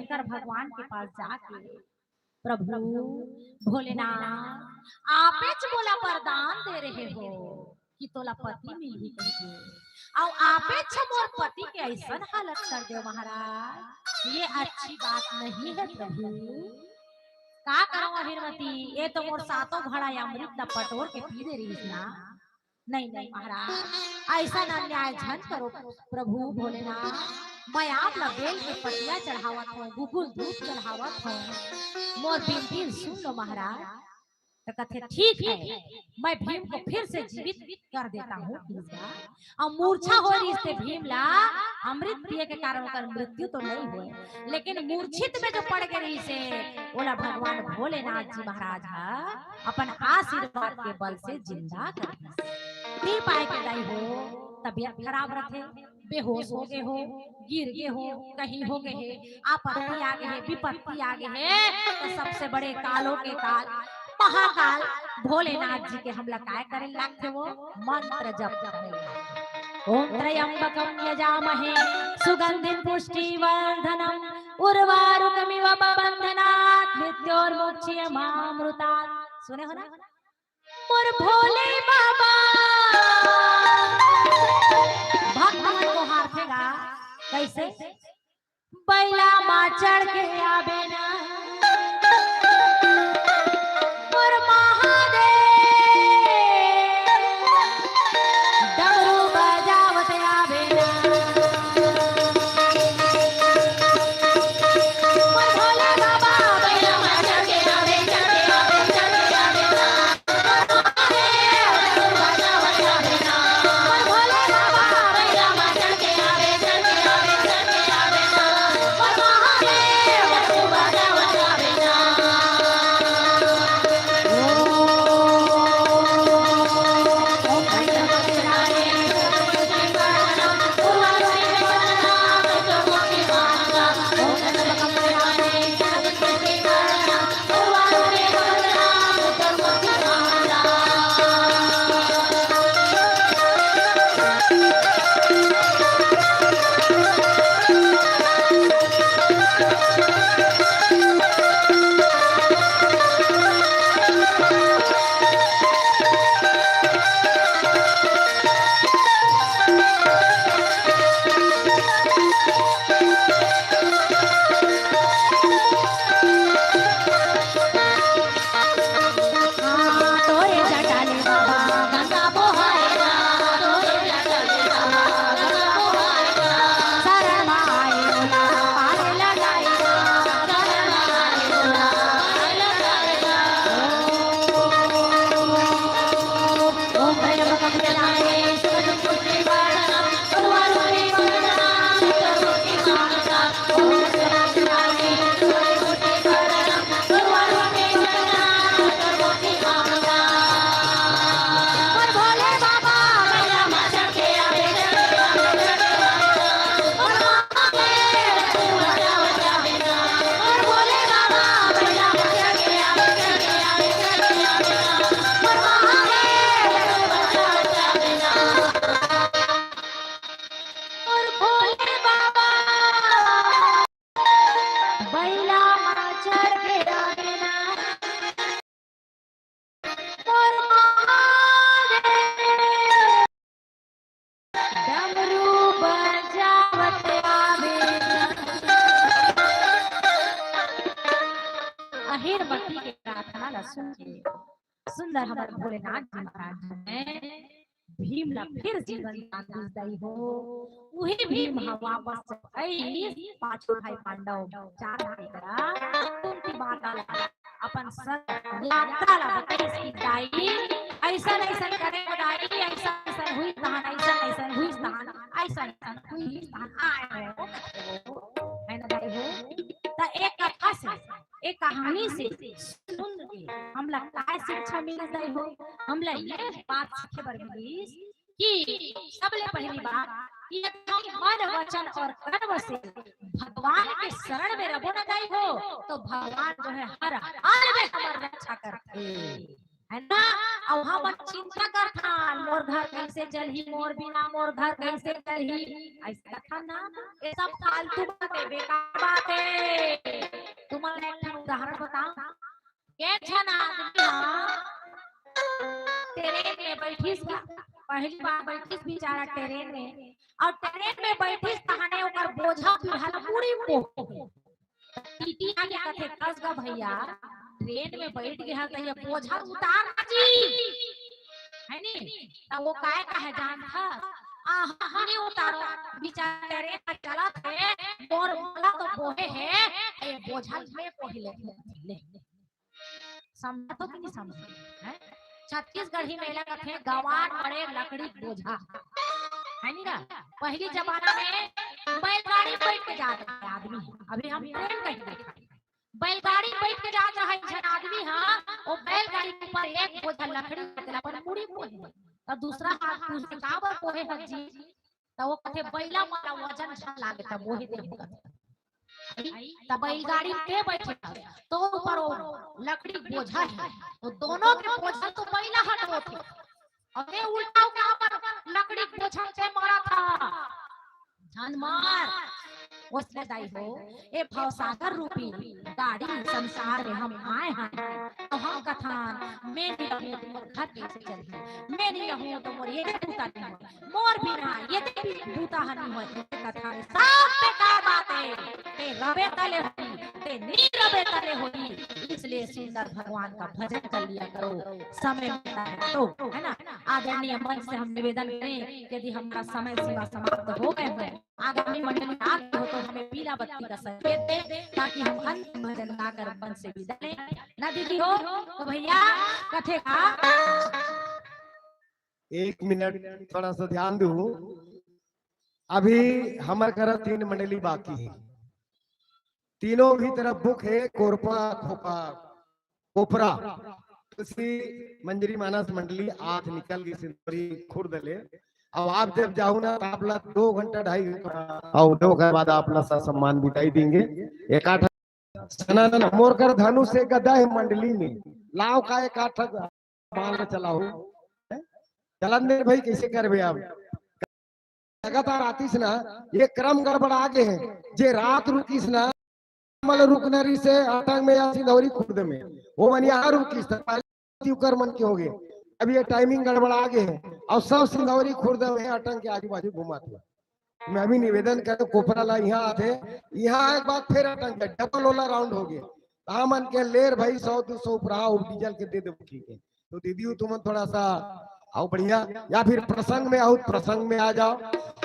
शंकर भगवान के पास जाके प्रभु भोलेनाथ आपे बोला वरदान दे रहे हो कि तोला पति मिली कहिए और आपे मोर पति के ऐसा हालत कर दो महाराज ये अच्छी बात नहीं है प्रभु का करो अहिरमती ये तो मोर सातों घड़ा अमृत ला पटोर के पी दे रही ना नहीं नहीं महाराज ऐसा ना न्याय झन करो प्रभु भोलेनाथ मैं आप ला बेल के पटिया चढ़ावत हूँ गुगुल दूध चढ़ावत हूँ मोर बिनती सुन लो महाराज तो कहते ठीक है मैं भीम को फिर से जीवित कर देता हूँ और मूर्छा हो रही इससे भीम ला अमृत पिए के कारण कर मृत्यु तो नहीं हुए लेकिन मूर्छित में जो पड़ गई से बोला भगवान भोलेनाथ जी महाराज अपन आशीर्वाद के बल से जिंदा कर दी पाए के दाई हो तबीयत खराब रखे बेहोश हो गए हो गिर गए हो कहीं हो गए है आपत्ति आ गए है विपत्ति आ गए है तो सबसे बड़े कालों के काल महाकाल भोलेनाथ जी के हमला काय करे लागते वो मंत्र जप करे ओम त्रयंबकम यजामहे सुगंधिं पुष्टिवर्धनम उर्वारुकमिव बंधनात् मृत्योर्मुच्यमामृतात् सुने हो ना मोर भोले बाबा भगवान को हाथेगा कैसे बैला मां चढ़ के आवे ना भोले बाबा बैला मां चढ़ के ला सुन के सुंदर हमारे भोलेनाथ जी महाराज ने भीम ला फिर जीवन दान दई हो। वही भीम हा वापस जब आई पांचों भाई पांडव चार भाई करा उनकी बात आला अपन सर यात्रा ला बताई इसकी दाई ऐसा ऐसा करे दाई ऐसा ऐसा हुई तहान ऐसा ऐसा हुई तहान ऐसा ऐसा हुई तहान आए हो है ना दाई हो। तो एक कथा से एक कहानी से सुन के हम लगता है शिक्षा मिल गई हो। हम ये बात सीखे बर मिली कि सबले पहली बात ये मन वचन और कर्म से भगवान के शरण में रहो न गई हो तो भगवान जो है हर हाल में हमारी रक्षा करते है ना। अब हम चिंता करता मोर घर कैसे चलही मोर बिना मोर घर कैसे चलही ऐसा था ना। ये सब फालतू बातें बेकार बातें। तुम्हारा एक उदाहरण बताओ के छना ट्रेन में बैठीस पहली बार बैठीस बेचारा ट्रेन में और ट्रेन में बैठीस कहाने ऊपर बोझा बिहार पूरी पो टीटी आगे कथे कस गा भैया ट्रेन में बैठ गया तो ये बोझा उतार जी है नी तब वो काय का है जान था हने उतारो बेचारा ट्रेन में चला थे मोर बोला तो बोहे है ये बोझा में पहले ले समझ तो कि नहीं समझ है। छत्तीसगढ़ ही मेला कथे गवान बड़े लकड़ी बोझा है नी ना। पहली जमाना में बैलगाड़ी बैठ के जाते थे आदमी अभी हम ट्रेन कहीं देखा बैलगाड़ी बैठ के जाता है जन आदमी हां वो बैलगाड़ी के ऊपर एक बोझा लकड़ी मतलब पर पूरी पोहे और दूसरा हाथ पूछ के काबर पोहे हजी तो वो कथे बैला वाला वजन छन लागे तब वही दे तब बैलगाड़ी पे बैठे तो ऊपर वो लकड़ी बोझा है तो दोनों के बोझा तो बैला हटो थे और ये उल्टा क्या पर लकड़ी बोझा से मारा था जान मार उसने दाई हो ए भवसागर रूपी गाड़ी संसार में हम आए हैं तो हम कथान मैं नहीं रहूं तो मोर घर कैसे चलही मैं नहीं रहूं तो मोर ये बूता नहीं हो मोर बिना ये बूता नहीं हो कथा सब बेकार बातें ते रवे तले होई ते नी रवे तले होई इसलिए सुंदर भगवान का भजन कर लिया करो समय मिलता है तो है ना। आदरणीय मंच से हम निवेदन करें यदि हमारा समय सीमा समाप्त हो गए हैं आगामी मंडली आगे हो तो हमें पीला बत्ती का संकेत दे ताकि हम अंतिम भजन गाकर मन से विदा लें ना दीदी हो तो भैया कथे का 1 मिनट थोड़ा सा ध्यान दो। अभी हमारे घर 3 मंडली बाकी है तीनों भी तरफ बुक है कोरपा खोपा कोपरा तुलसी मंजरी मानस मंडली आज निकल गई सिंदरी खुर्द ले। अब आप जब जाओ ना तो आप 2 घंटा 2.5 घंटा और 2 घंटे बाद अपना सा सम्मान बिताई देंगे। एक आठ सनातन मोरकर धनु से गदा है मंडली में लाओ का एक आठ मान चला हो जलंधर भाई कैसे करबे आप लगातार आतीस ना ये क्रम गड़बड़ आगे है जे रात रुकीस ना मल रुकनरी से अटंग में या सिंधौरी खुर्द में वो मन यहाँ रुकीस कर मन के हो गए। अब ये टाइमिंग गड़बड़ आगे है और सब सिंधौरी खुर्द में अटंग के आजू बाजू घुमाते मैं भी निवेदन कर कोपरा ला यहाँ आते यहाँ एक बार फिर अटंग डबल ओला राउंड हो गया मन के लेर भाई 100-200 उपरा डीजल के दे दो ठीक है। तो दीदी तुम थोड़ा सा आओ बढ़िया या फिर प्रसंग में आओ प्रसंग में आ जाओ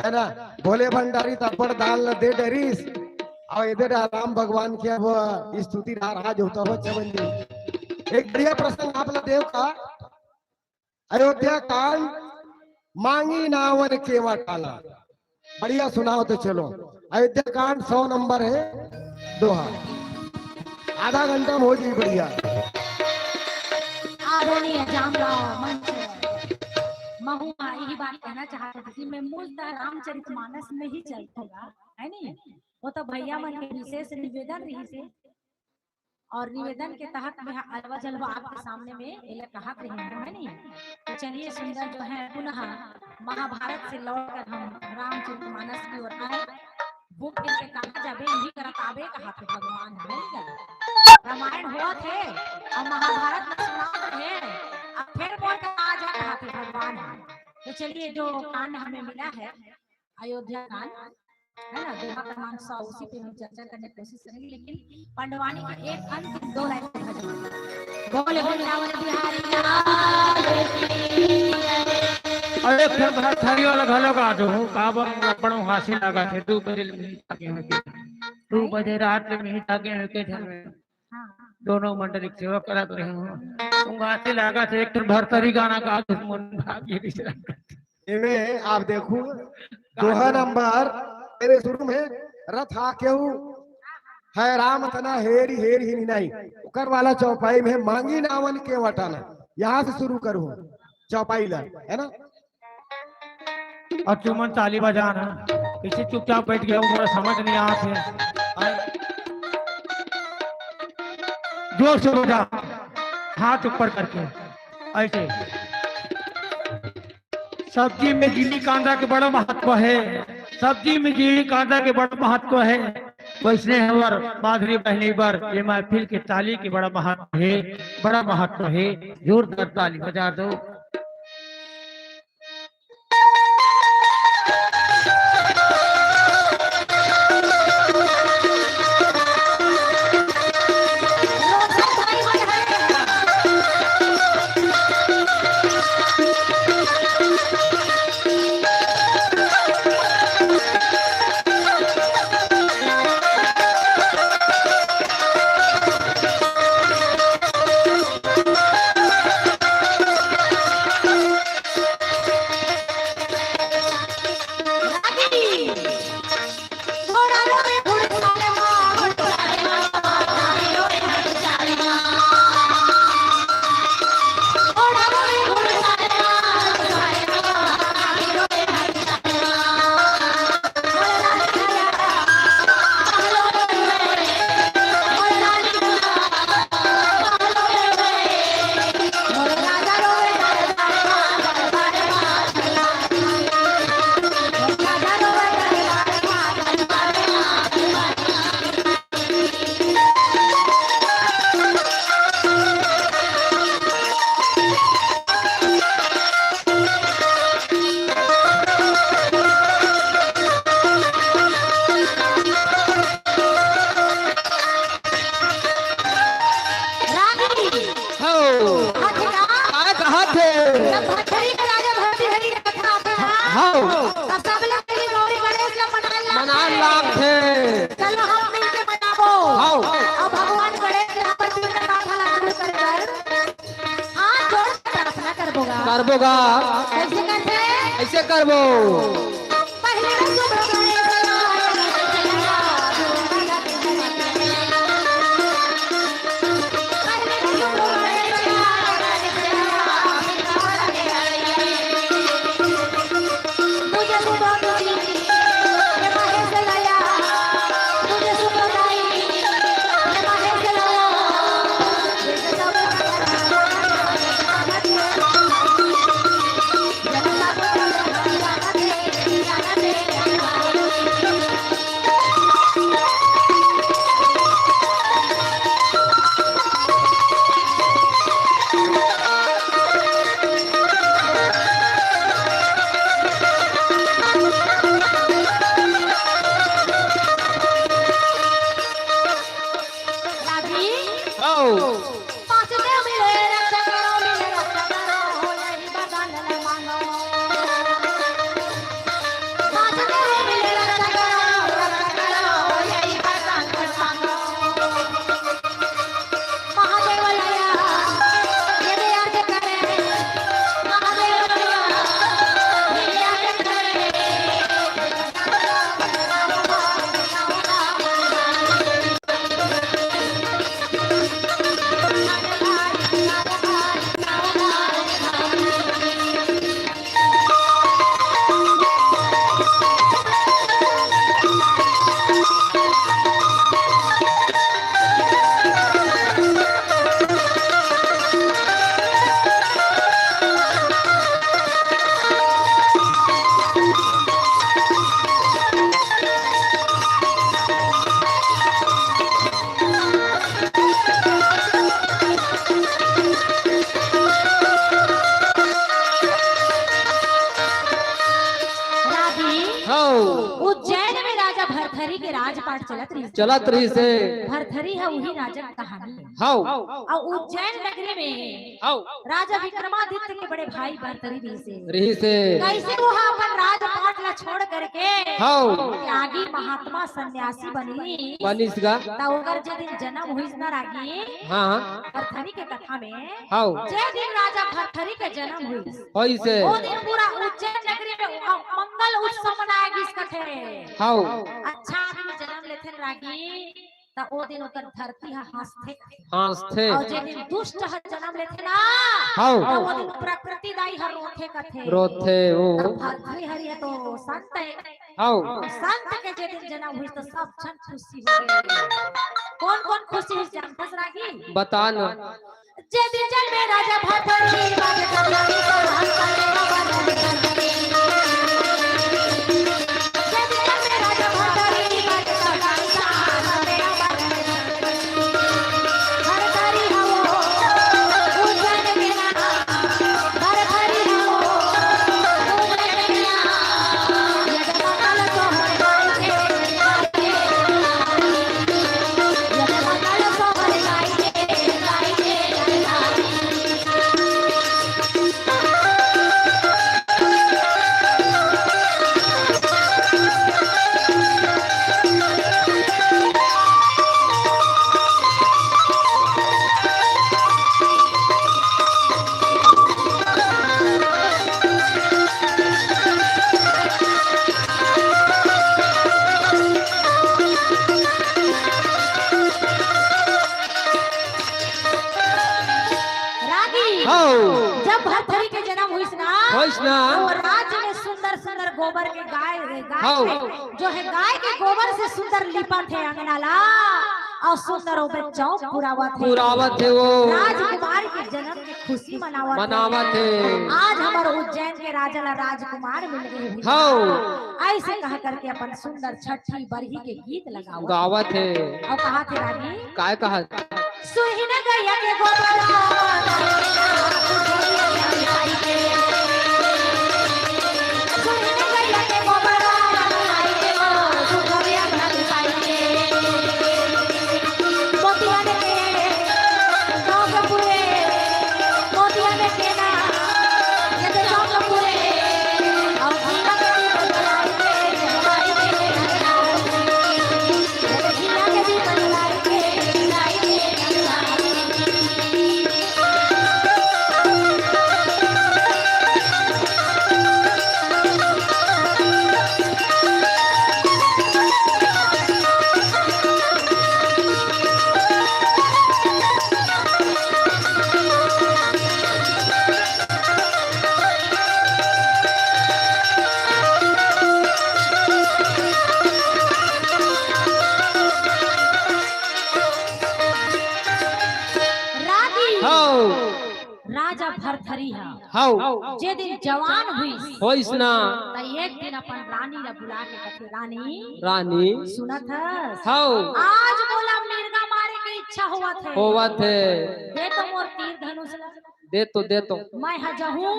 है ना। भोले भंडारी तपड़ दाल न दे डरीस और इधर राम भगवान की अब स्तुति राज होता हो चवन जी। एक बढ़िया प्रसंग आप लोग देव का अयोध्या कांड मांगी नावन केवा टाला बढ़िया सुनाओ तो चलो। अयोध्या कांड 100 नंबर है दोहा आधा घंटा में हो जाए बढ़िया। आदरणीय जामराव मंच महुआ यही बात कहना चाहती थी मैं मूलतः रामचरितमानस में ही चलता है नहीं वो तो भैया मन के विशेष निवेदन रही से और निवेदन के तहत मैं अलवा जलवा आपके सामने में ये कहा रही हूँ है नहीं। तो चलिए सुंदर जो है पुनः महाभारत से लौटकर हम रामचरितमानस की ओर आए बुक के कहा जाबे नहीं करत आबे कहा थे भगवान है रामायण हुआ थे और महाभारत में सुना है अब फिर बोल कर आ जा कहा थे भगवान। तो चलिए जो कांड हमें मिला है अयोध्या कांड है ना, दोहा क्रमांक 100 उसी पे हम चर्चा करने की कोशिश करेंगे, लेकिन पांडवानी के एक अंतिम दो लाइन का भजन बोले वृंदावन बिहारी लाल की। अरे फिर भर थारी वाला घलो का दो काबा लपड़ों हासिल लगा थे 2 बजे आगे में 2 बजे रात में आगे में के घर में हाँ दोनों मंडली की सेवा करत रहे हो तुम हासिल लगा थे एक फिर भरतरी गाना का मन भाग्य दिशा इनमें आप देखो दोहा नंबर मेरे शुरू में रथ आकेहू है राम तना हेरी हेरी ही नहीं उकर वाला चौपाई में मांगी नावन के वटाना, यहाँ से शुरू करूँ चौपाई ला, है ना। और चुमन ताली बजाना पीछे चुपचाप बैठ गया थोड़ा समझ नहीं आते जोर से बजा हाथ ऊपर करके ऐसे। सब्जी में जीली कांदा के बड़ा महत्व है, सब्जी में जीली कांदा के बड़ा महत्व है, वैसे हमार माधुरी बहनी पर ये महफिल के ताली के बड़ा महत्व है, बड़ा महत्व है। जोरदार ताली बजा दो। करबोगा ऐसे करबो हाउ उज्जैन में राजा भरथरी के राजपाट चलत रही से भरथरी है वही राजा की कहानी है। हाउ और उज्जैन नगरी में हाउ राजा विक्रमादित्य के बड़े भाई भरथरी रही से कैसे वो अपन राजपाट ला छोड़ करके हाउ आगे महात्मा सन्यासी बनी बनिस गा ता ओकर जे दिन जन्म हुई न रागी हाँ भरथरी के कथा में हाउ जे दिन राजा भरथरी के जन्म हुई होई से वो दिन पूरा उज्जैन नगरी में मंगल उत्सव मनाया गइस कथे। हाउ अच्छा आदमी जन्म लेथे रागी ता ओ दिन ओकर धरती थे और जे दिन दुष्ट ह जन्म लेथे ना हाउ ता ओ दिन प्रकृति दाई हर रोथे कथे रोथे ओ भरथरी हरि है तो संत है हाउ संत के जे दिन जन्म हुई तो सब जन खुशी हो गए। कौन कौन खुशी हुई जानते रागी बता न जे दिन जन्मे राजा भरथरी बाजे कल्याणी को राज करेगा बाजे भरथरी जे दिन जन्मे राजा भरथरी बाजे कल्याणी को राज करेगा बाजे भरथरी हो उज्जैन के ना भरथरी हो उज्जैन के ना ये मंगल तो हर गाय के ये मंगल तो हर गाय के जब भरथरी के जन्म हुई ना तो राज्य में सुंदर सुंदर गोबर के गाय जो है गाय के गोबर से सुंदर लिपा थे अंगनाला और सुंदर ओपर चौक पुरावत थे वो राजकुमार के जन्म की खुशी मनावत थे। आज हमारे उज्जैन के राजा ला राजकुमार मिल गए ऐसे कह करके अपन सुंदर छठी बरही के गीत गावत थे और कहा थे रानी काय कहा सुही न गैया के गोबर राजा भरथरी हाउ जे दिन जवान हुई होइस ना त एक दिन अपन रानी ला बुला के कथे रानी सुनत है हाउ आज बोला मिर्गा मारे की इच्छा होवा थे दे तो मोर तीर धनुष दे तो मैं हजहूं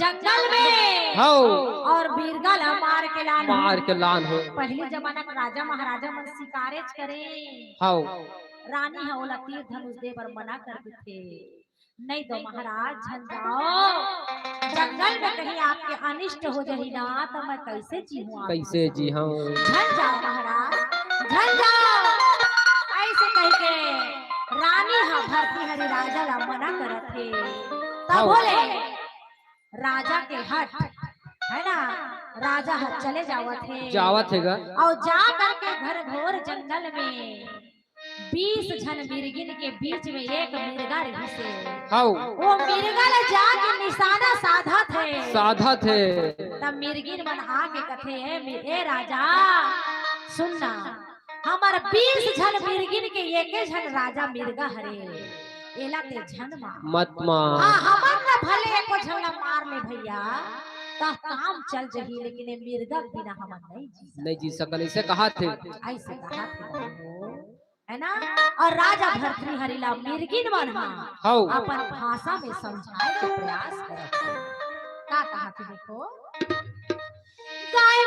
जंगल में हाउ और बीरगा ला मार के लान हो पहले जमाना के राजा महाराजा मन शिकारेज करे हाउ रानी हवला तीर धनुष दे पर मना कर देते नहीं तो महाराज झन जाओ जंगल में कहीं आपके अनिष्ट हो जाही ना तो मैं कैसे जी हाँ झन जाओ महाराज झन जाओ ऐसे कह के रानी हा भरती हरि राजा ला मना करत थे तब बोले राजा के हट है ना राजा हट चले जावत है और जा करके घर घोर जंगल में 20 जन मिर्गिन के बीच में एक मिर्गा रही से वो मिर्गा ला जाके निशाना साधा थे तब मिर्गिन मन आके कथे ए राजा सुनना हमार 20 जन मिर्गिन के एक जन राजा मिर्गा हरे एला ते जन मत मार हमर ना भले एको झगड़ा मार ले भैया ता काम चल जही लेकिन मिर्गा बिना हम नहीं जी सकल ऐसे कहा थे है ना। और राजा भरथरी हरिला मिर्गिन बना अपन भाषा में समझाए का प्रयास करत का कहा थे देखो गाय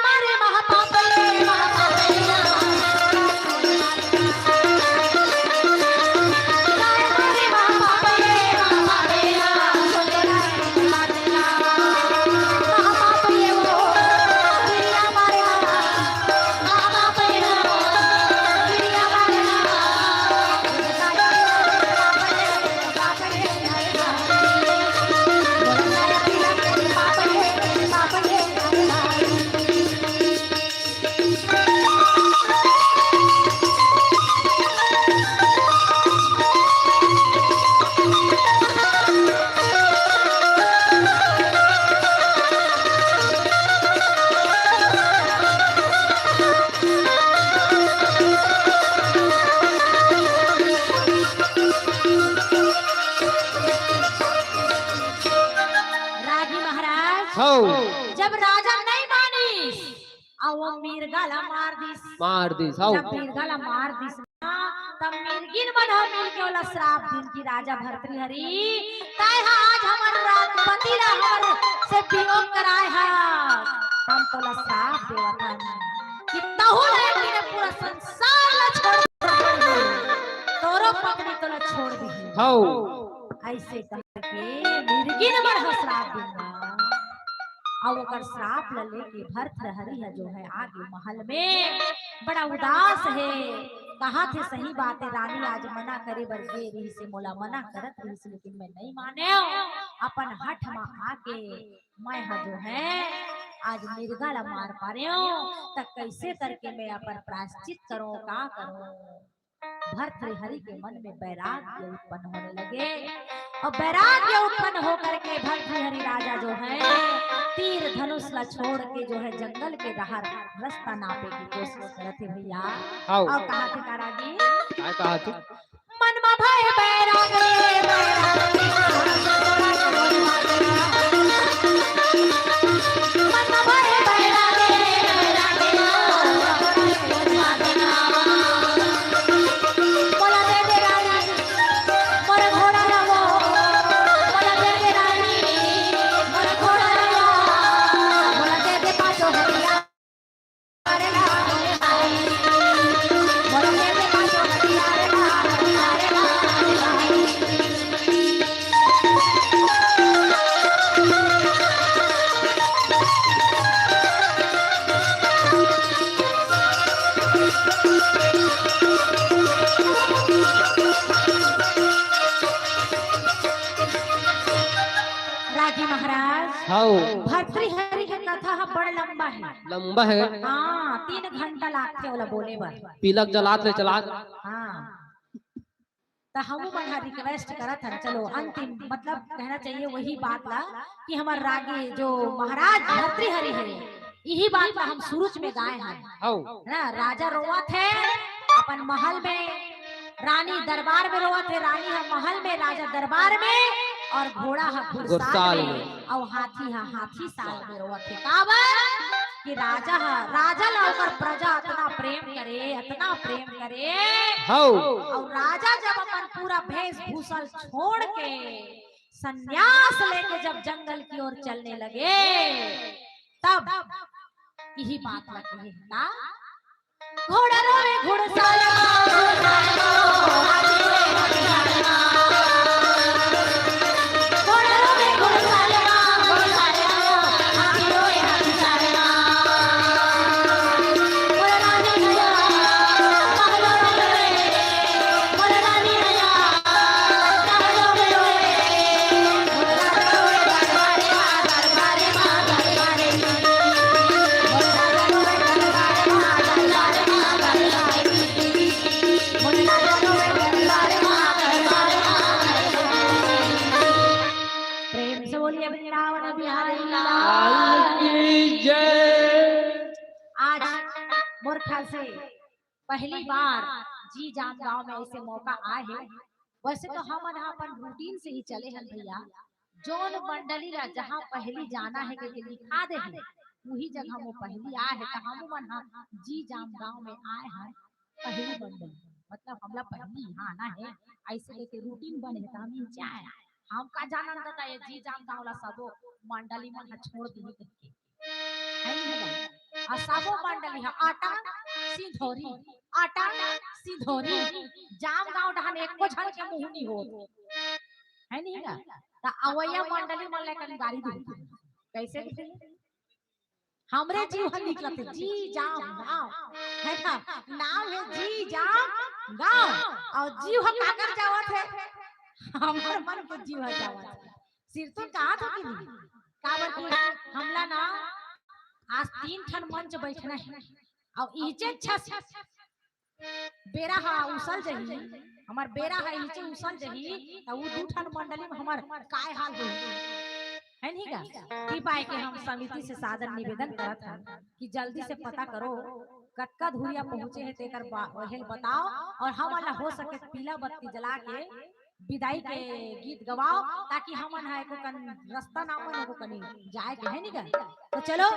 और वो मिर्गाला मार दी साउ जब मिर्गाला मार दिस ना तब मिर्गिन बन हो मिल के वाला श्राप दिन की राजा भर्तृहरि ताय आज हमर पति ला हमर से वियोग कराए हा हम तोला श्राप देवता कितना हो लड़की ने पूरा संसार ला छोड़ तोरो पत्नी तोला छोड़ दी हाउ ऐसे करके मिर्गिन बन हो श्राप दूंगा और ओकर श्राप ल लेके भर्तृहरि है जो है आगे महल में बड़ा उदास है। कहा थे सही बात है रानी आज मना करे बर गे रही से मोला मना करत रही से लेकिन मैं नहीं माने अपन हठ में आके मैं हा जो है आज मिर्गा ला मार पा रहे हूँ तब कैसे करके मैं अपन प्रायश्चित करूं का करूं। भर्तृहरि के मन में वैराग्य उत्पन्न होने लगे और वैराग्य उत्पन्न होकर के भर्तृहरि राजा जो है तीर धनुष ला छोड़ के जो है जंगल के रास्ता नापे की कोशिश करते भैया। और कहा थे कारागी काय कहा थे मन में भय वैराग्य भर्तृहरि के कथा बड़ लंबा है हाँ 3 घंटा लागते वाला बोले बर तिलक जलात ले चलात हाँ तो हम मन रिक्वेस्ट करत हन चलो अंतिम मतलब कहना चाहिए वही बात ला कि हमार रागी जो महाराज भर्तृहरि है यही बात ला हम शुरू में गाए हैं ना। राजा रोवत है अपन महल में रानी दरबार में रोवत है रानी है महल में राजा दरबार में और घोड़ा है घुड़साल में और हाथी साल में रोवत है काबर कि राजा ला ओकर प्रजा इतना प्रेम करे और राजा जब अपन पूरा वेशभूषा छोड़ के संन्यास लेके जब जंगल की ओर चलने लगे तब यही बात लगती है ना घोड़ा रोवे घुड़साल से पहली बार जी जाम गांव में ऐसे मौका आए है। वैसे तो हम अपन रूटीन से ही चले हैं भैया जोन मंडली ला जहाँ पहली जाना है कि लिखा दे वही जगह हम पहली आए है तो हम मन जी जाम गांव में आए हैं पहली मंडली मतलब हमला पहली यहाँ आना है ऐसे लेके रूटीन बने तो हम जाए हम का जाना था ये जी जाम गांव ला सबो मंडली मन छोड़ दी सबो मंडली है आटा सिंधोरी जाम गांव डहन एको झन के मुहनी हो है नहीं का त अवैया मंडली मन लेकर गाड़ी दे कैसे हमरे जीव निकलते जी जाम गांव है ना नाम है जी जाम गांव और जीव काकर जावत है हमर मन के जीव जावत है सिर तो कहा था कि काबर की हमला ना आज 3 ठन मंच बैठना है और इचे अच्छा बेरा हा उसल जही हमार बेरा है इचे उसल जही तो वो 2 ठन मंडली में हमार काय हाल हो है नहीं का की पाए के हम समिति से सादर निवेदन करत हैं कि जल्दी से पता करो कटका धुरिया पहुंचे है तेकर वहेल बताओ और हम वाला हो सके पीला बत्ती जला के विदाई के गीत गवाओ ताकि हमन है को कन रास्ता ना मन को कनी जाए के है नहीं का तो चलो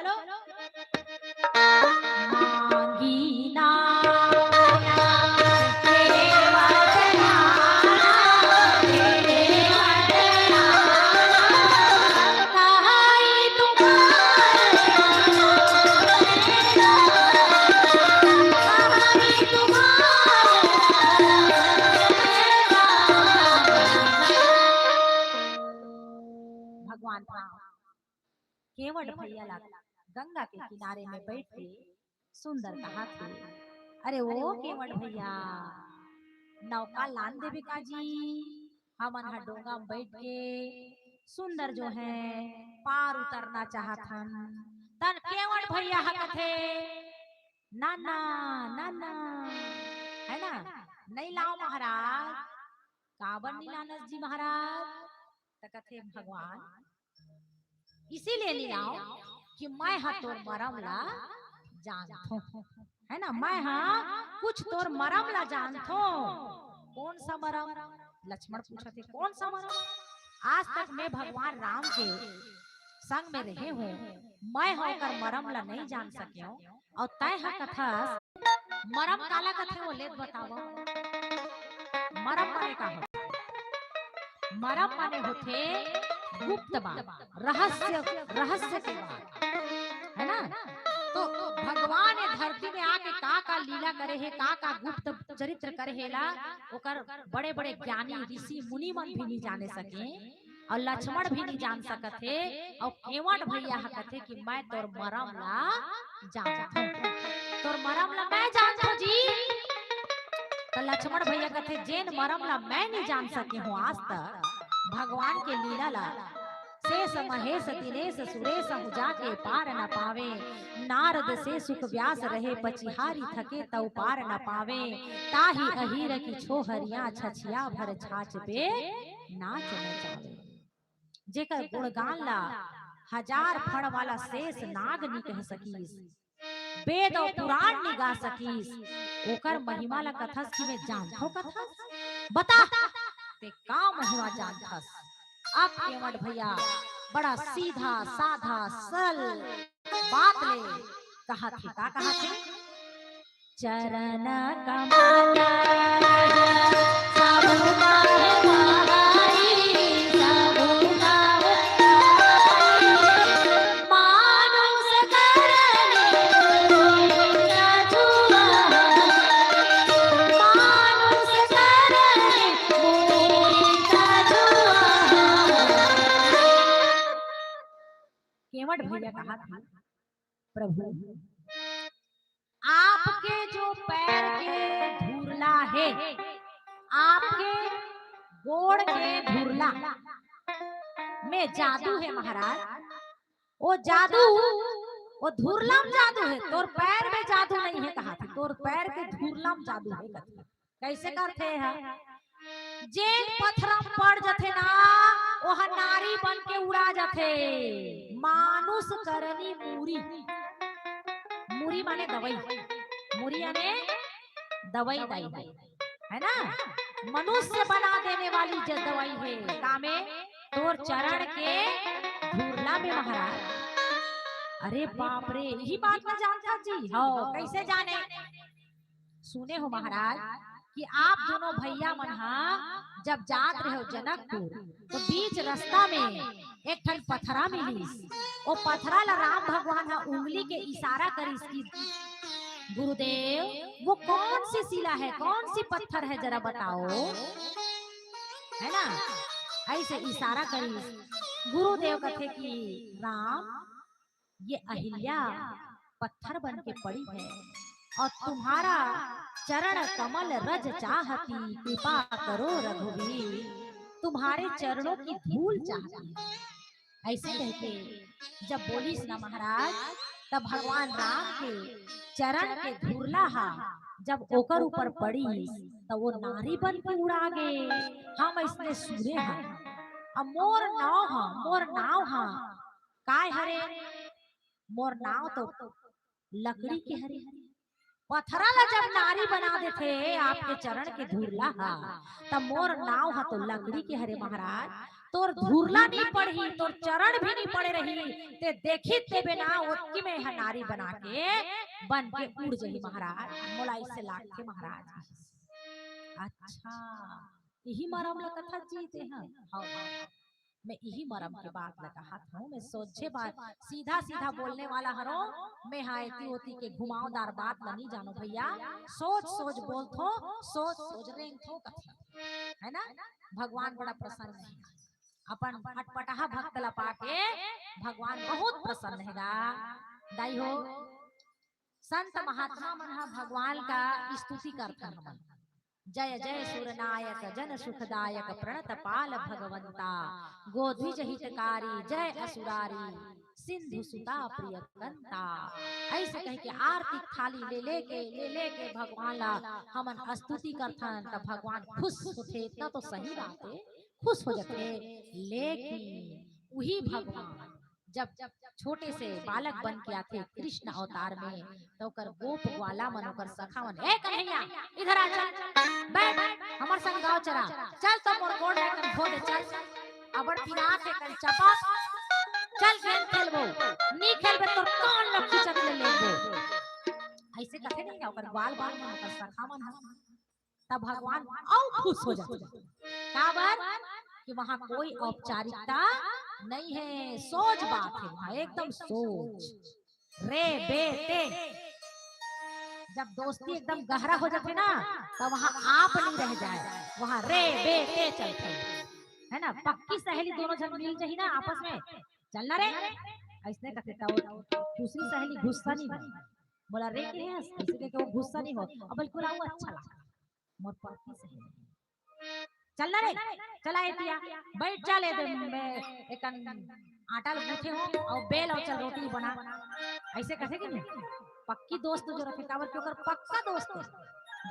केवट भैया लगा गंगा के किनारे में बैठ के सुंदर कहा थे, अरे वो केवट भैया नौका लान देवे का जी, हमन हा डोंगा में बैठ के सुंदर जो है पार उतरना चाहत हन। तन केवट भैया हा कथे ना ना ना ना, है ना, नहीं लाओ महाराज, काबर नहीं लानस जी महाराज। त कथे भगवान इसीलिए नहीं लाओ कि मैं हा तोर मरम ला जानथो, है ना, मैं हा कुछ तोर मरम ला जानथो। कौन सा मरम? लक्ष्मण पूछा थे कौन सा मरम? आज तक मैं भगवान राम के संग में रहे हूँ, मैं होकर मरम ला नहीं जान सके और तय हा कथा मरम काला कथे वो ले बताओ। मरम माने का हो? मरम माने होते गुप्त बात, रहस्य, रहस्य के बात, है ना। तो भगवान ये धरती में आके का लीला करे है, का गुप्त चरित्र करे हेला, ओकर बड़े बड़े ज्ञानी ऋषि मुनि मन भी नहीं जाने सके और लक्ष्मण भी नहीं जान सकत है। और केवट भैया कहते कि मैं तोर मरम ला जानत हूं, तोर मरम ला मैं जानत हूं जी। तो लक्ष्मण भैया कहते जेन मरम ला मैं नहीं जान सके हूँ आज तक, भगवान के लीला ला शेष महेश दिनेश सुरेश हुजा के पार न पावे, नारद से सुख व्यास रहे पचिहारी थके तव पार न पावे, ताही अहीर की छोहरिया छछिया भर छाछ पे नाच नचावे। जेकर गुणगान ला हजार फण वाला शेष नाग नी कह सकीस, वेद और पुराण नी गा सकीस, ओकर महिमा ला कथस कि मैं जानथो कथस, बता ते का महिमा जानथस। अब केवट भैया बड़ा सीधा साधा सरल बात ले कहा थे, का कहा थे? चरण कमल सबका भाई, सबका मानुष करने रजुआ, मानुष करने केवट भैया कहा था, प्रभु आपके जो पैर के धूर्ला है, आपके गोड़ के धूर्ला में जादू है महाराज, वो जादू वो धूर्लम जादू है, तोर पैर में जादू नहीं है कहा था, तोर पैर के धूर्लम जादू है। कैसे करते हैं? जेन पत्थरम पड़ जाते ना वह नारी बन के उड़ा जाते, मानुष करनी मूरी, मूरी माने दवाई, मूरी यानी दवाई दाई, है ना, मनुष्य बना देने वाली जो दवाई है कामे तोर चरण के धूर्ला में महाराज। अरे बाप रे, यही बात न जानता जी? हो कैसे जाने? सुने हो महाराज कि आप दोनों भैया मन जब जात रहे हो जनकपुर, तो बीच रास्ता में एक ठन पथरा मिली, वो पथरा ला राम भगवान उंगली के इशारा करी कि गुरुदेव वो कौन सी शिला है, कौन सी पत्थर है जरा बताओ, है ना, ऐसे इशारा करी। गुरुदेव कहते कि राम ये अहिल्या पत्थर बन के पड़ी है और तुम्हारा चरण कमल रज चाहती, कृपा करो रघुवीर, तुम्हारे चरणों की धूल चाहती है। ऐसे कहते जब बोलीस ना महाराज, तब भगवान राम के चरण के धूर्ला जब ओकर ऊपर पड़ी तो वो नारी बन के उड़ा गए। हम इसने सुने हैं अब मोर नाव काय हरे, मोर नाव तो लकड़ी के हरे, पथरा ला जब नारी बना देते आपके चरण के धूर्ला तब मोर नाव तो लकड़ी के हरे महाराज, तोर धूर्ला नहीं पड़ी, तोर चरण भी नहीं पड़े रही, ते देखी ते बिना ओतकी में नारी बना के बन के उड़ जाही महाराज, मोला इससे लाग के महाराज। अच्छा यही मरम ला कथा जीते हैं। हाँ मैं यही मरम के बात लगा हाथ हूँ, मैं सोचे बात सीधा सीधा बोलने वाला हरो, मैं हायती होती के घुमावदार बात ला नहीं जानो भैया, सोच सोच बोल थो, सोच सोच रेंग थो कथा, है ना। भगवान बड़ा प्रसन्न है। अपन अटपटाहा भक्त ला पाके भगवान बहुत प्रसन्न हैगा। दाई हो संत महात्मा मन हा भगवान का स्तुति करथन हमन। जय जय सुरनायक जन सुखदायक प्रणत पाल भगवंता, गोध्विज हितकारी जय असुरारी, सिंधु सुता प्रिय कंता। ऐसे कह के आरती थाली ले लेके भगवान ला हमन स्तुति करथन त भगवान खुश होथे। इतना तो सही बात है, खुश हो जाते। लेकिन वही भगवान जब छोटे से बालक बन के आते कृष्ण अवतार में, तो कर गोप ग्वाला मन ओकर सखा मन, ए कन्हैया इधर आ, चल बैठ हमर संग गांव चला, चल तो मोर गोड़ लेकर धो दे, चल अबर पिना के कर चपा, चल खेल खेलबो, नी खेलबे तो कान लग खिचत ले लेबो। ऐसे कथे नहीं ओकर ग्वाल बाल मन ओकर सखा मन, तब भगवान और खुश हो जाते। का बात कि वहां कोई औपचारिकता नहीं है, सोच बात है वहां, एकदम सोच रे बेटे। जब दोस्ती एकदम गहरा हो जाते ना, तो वहां आप नहीं रह जाए, वहां रे बेटे चलते है ना। पक्की सहेली दोनों जन मिल जाही ना आपस में, चलना रे ऐसे कहते तो दूसरी सहेली गुस्सा नहीं हो, बोला रे के है ऐसे के वो गुस्सा नहीं हो, अब बिल्कुल आओ अच्छा लगा मोर पक्की सहेली, चलना रे चला एतिया बैठ चल मैं एक आटा गूथे हो और बेल और चल रोटी बना। ऐसे कहे कि नहीं पक्की दोस्त जो रखे काबर के ओकर पक्का दोस्त है,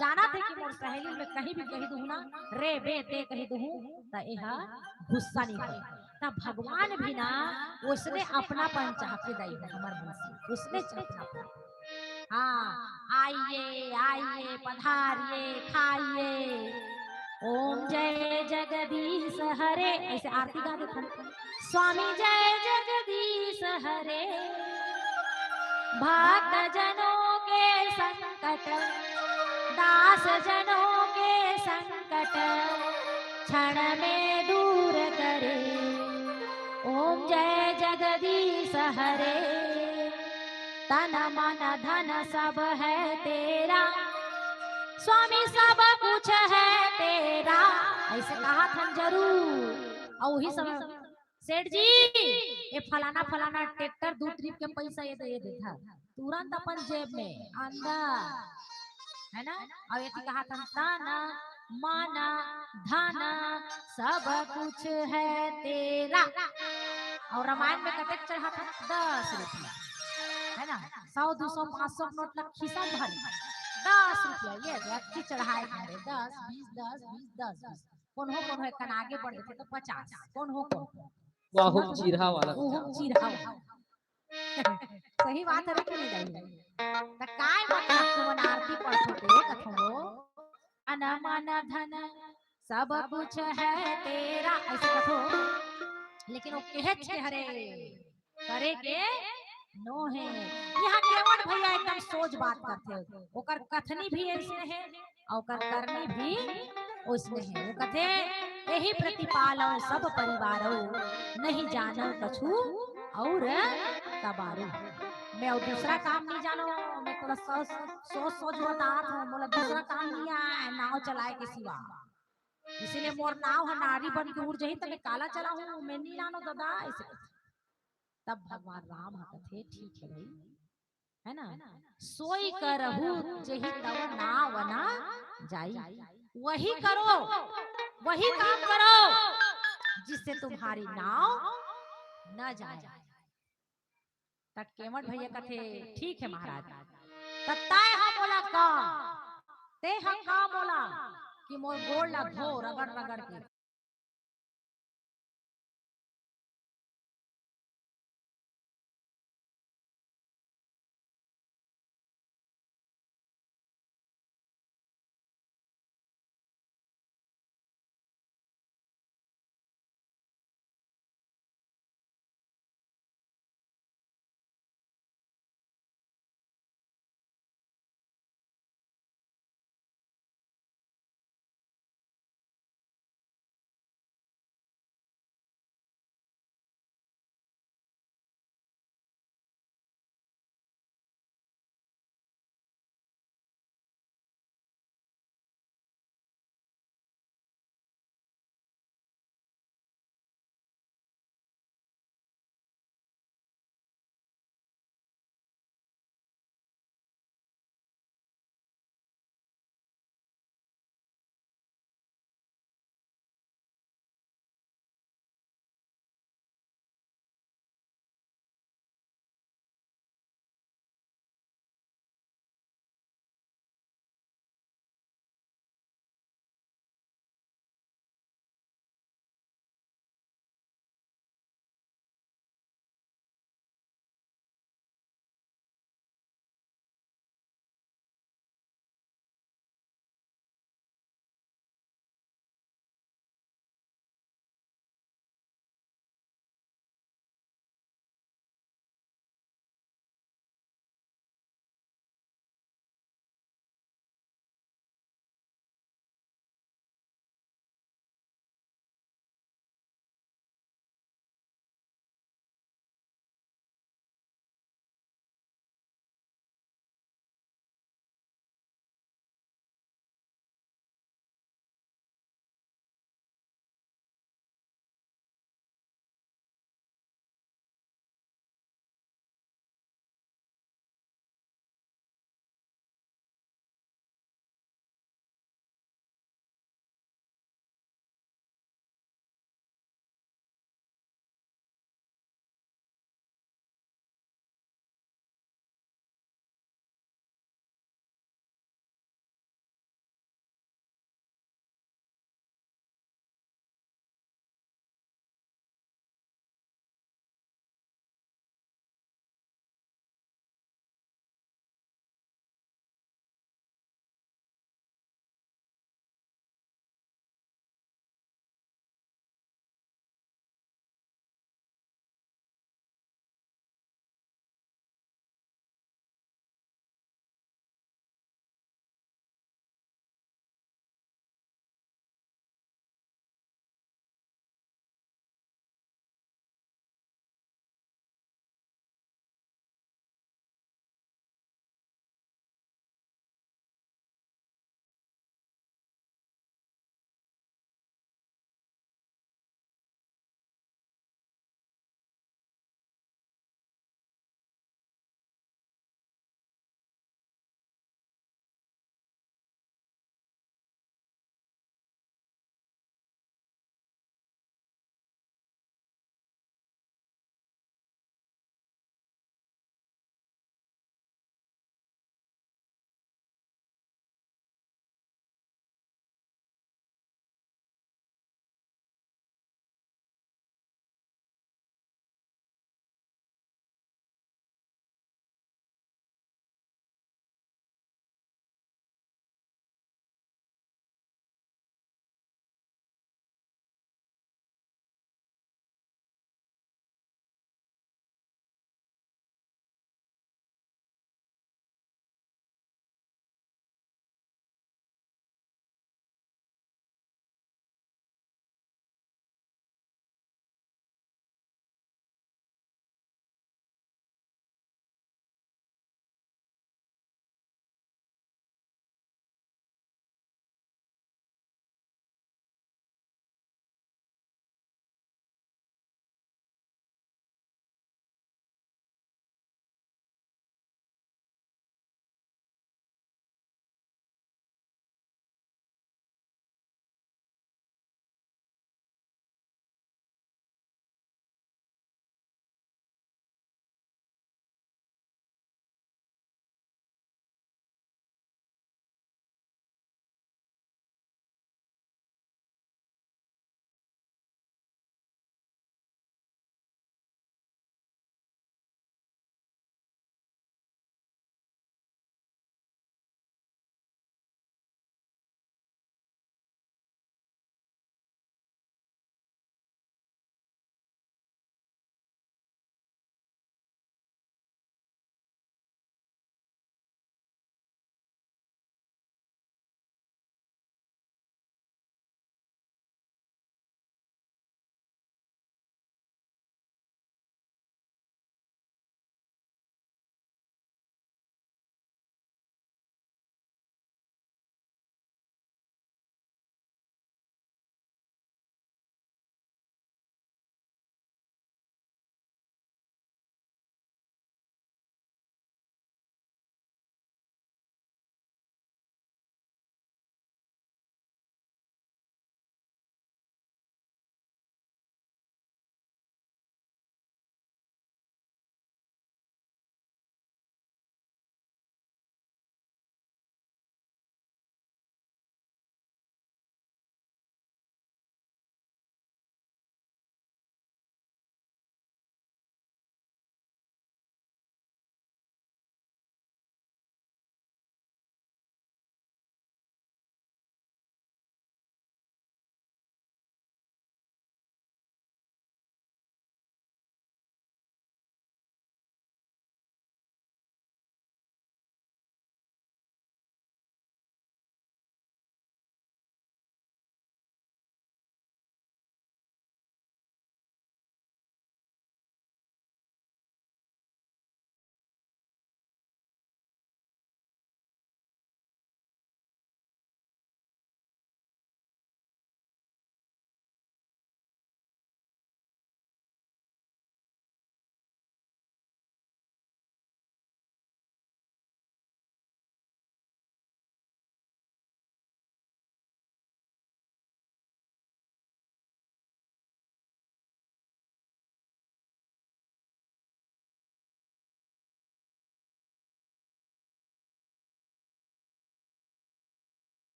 जाना थे कि मोर सहेली में कहीं भी कही दूं ना रे बेटे कही दूं त एहा गुस्सा नहीं हो। तब भगवान भी ना उसने अपनापन चाहते दाई हमार मन से, उसने चाहता हाँ आइए आइए पधारिए खाइए, ओम जय जगदीश हरे, ऐसे आरती गा देते स्वामी जय जगदीश हरे, भक्त जनों के संकट दास जनों के संकट क्षण में दूर करे, ओम जय जगदीश हरे, तन मन धन सब है तेरा स्वामी सब कुछ है तेरा। ऐसे कहा था जरूर। और वही समय सेठ जी ये फलाना फलाना ट्रैक्टर 2 ट्रिप के पैसा ये दे था तुरंत अपन जेब में अंदर है ना। और ये कहा था ताना माना धाना सब कुछ है तेरा। और रामायण में कटक चढ़ा था 10 रुपया है ना, 100 200 500 नोट लग खिसा भर 10 रुपया ये व्यक्ति चढ़ाए घरे 10 20 10 20 10 20 कौन हो एक आगे बढ़ गए तो 50 कौन हो वाहुम चिरहा वाला सही बात है कि नहीं त काय मतलब तुम आरती पढ़ते कथो अन मन धन सब कुछ है तेरा ऐसे कथो, लेकिन वो कहत के हरे करे के नो है। यहाँ केवट भैया एकदम सोच बात करते, ओकर कथनी भी ऐसे है और ओकर करनी भी उसने है। वो कहते यही प्रतिपालो सब परिवारों नहीं जानो कछु और कबारू। मैं और दूसरा काम नहीं जानो, मैं थोड़ा सोच बतात हूँ, बोला दूसरा काम नहीं है नाव चलाए के सिवा, इसीलिए मोर नाव है नारी बन के उड़ जही तो मैं काला चला हूँ, मैं नहीं जानो दादा ऐसे। तब भगवान राम कहते ठीक है भाई है ना, सोई करहु जही तव नाव ना जाई, वही करो वही काम करो जिससे तुम्हारी नाव न जाए। तब केवट भैया कहते ठीक है महाराज। तत्ताय हम बोला का ते हम का बोला कि मोर गोड़ ला धो रगड़ रगड़ के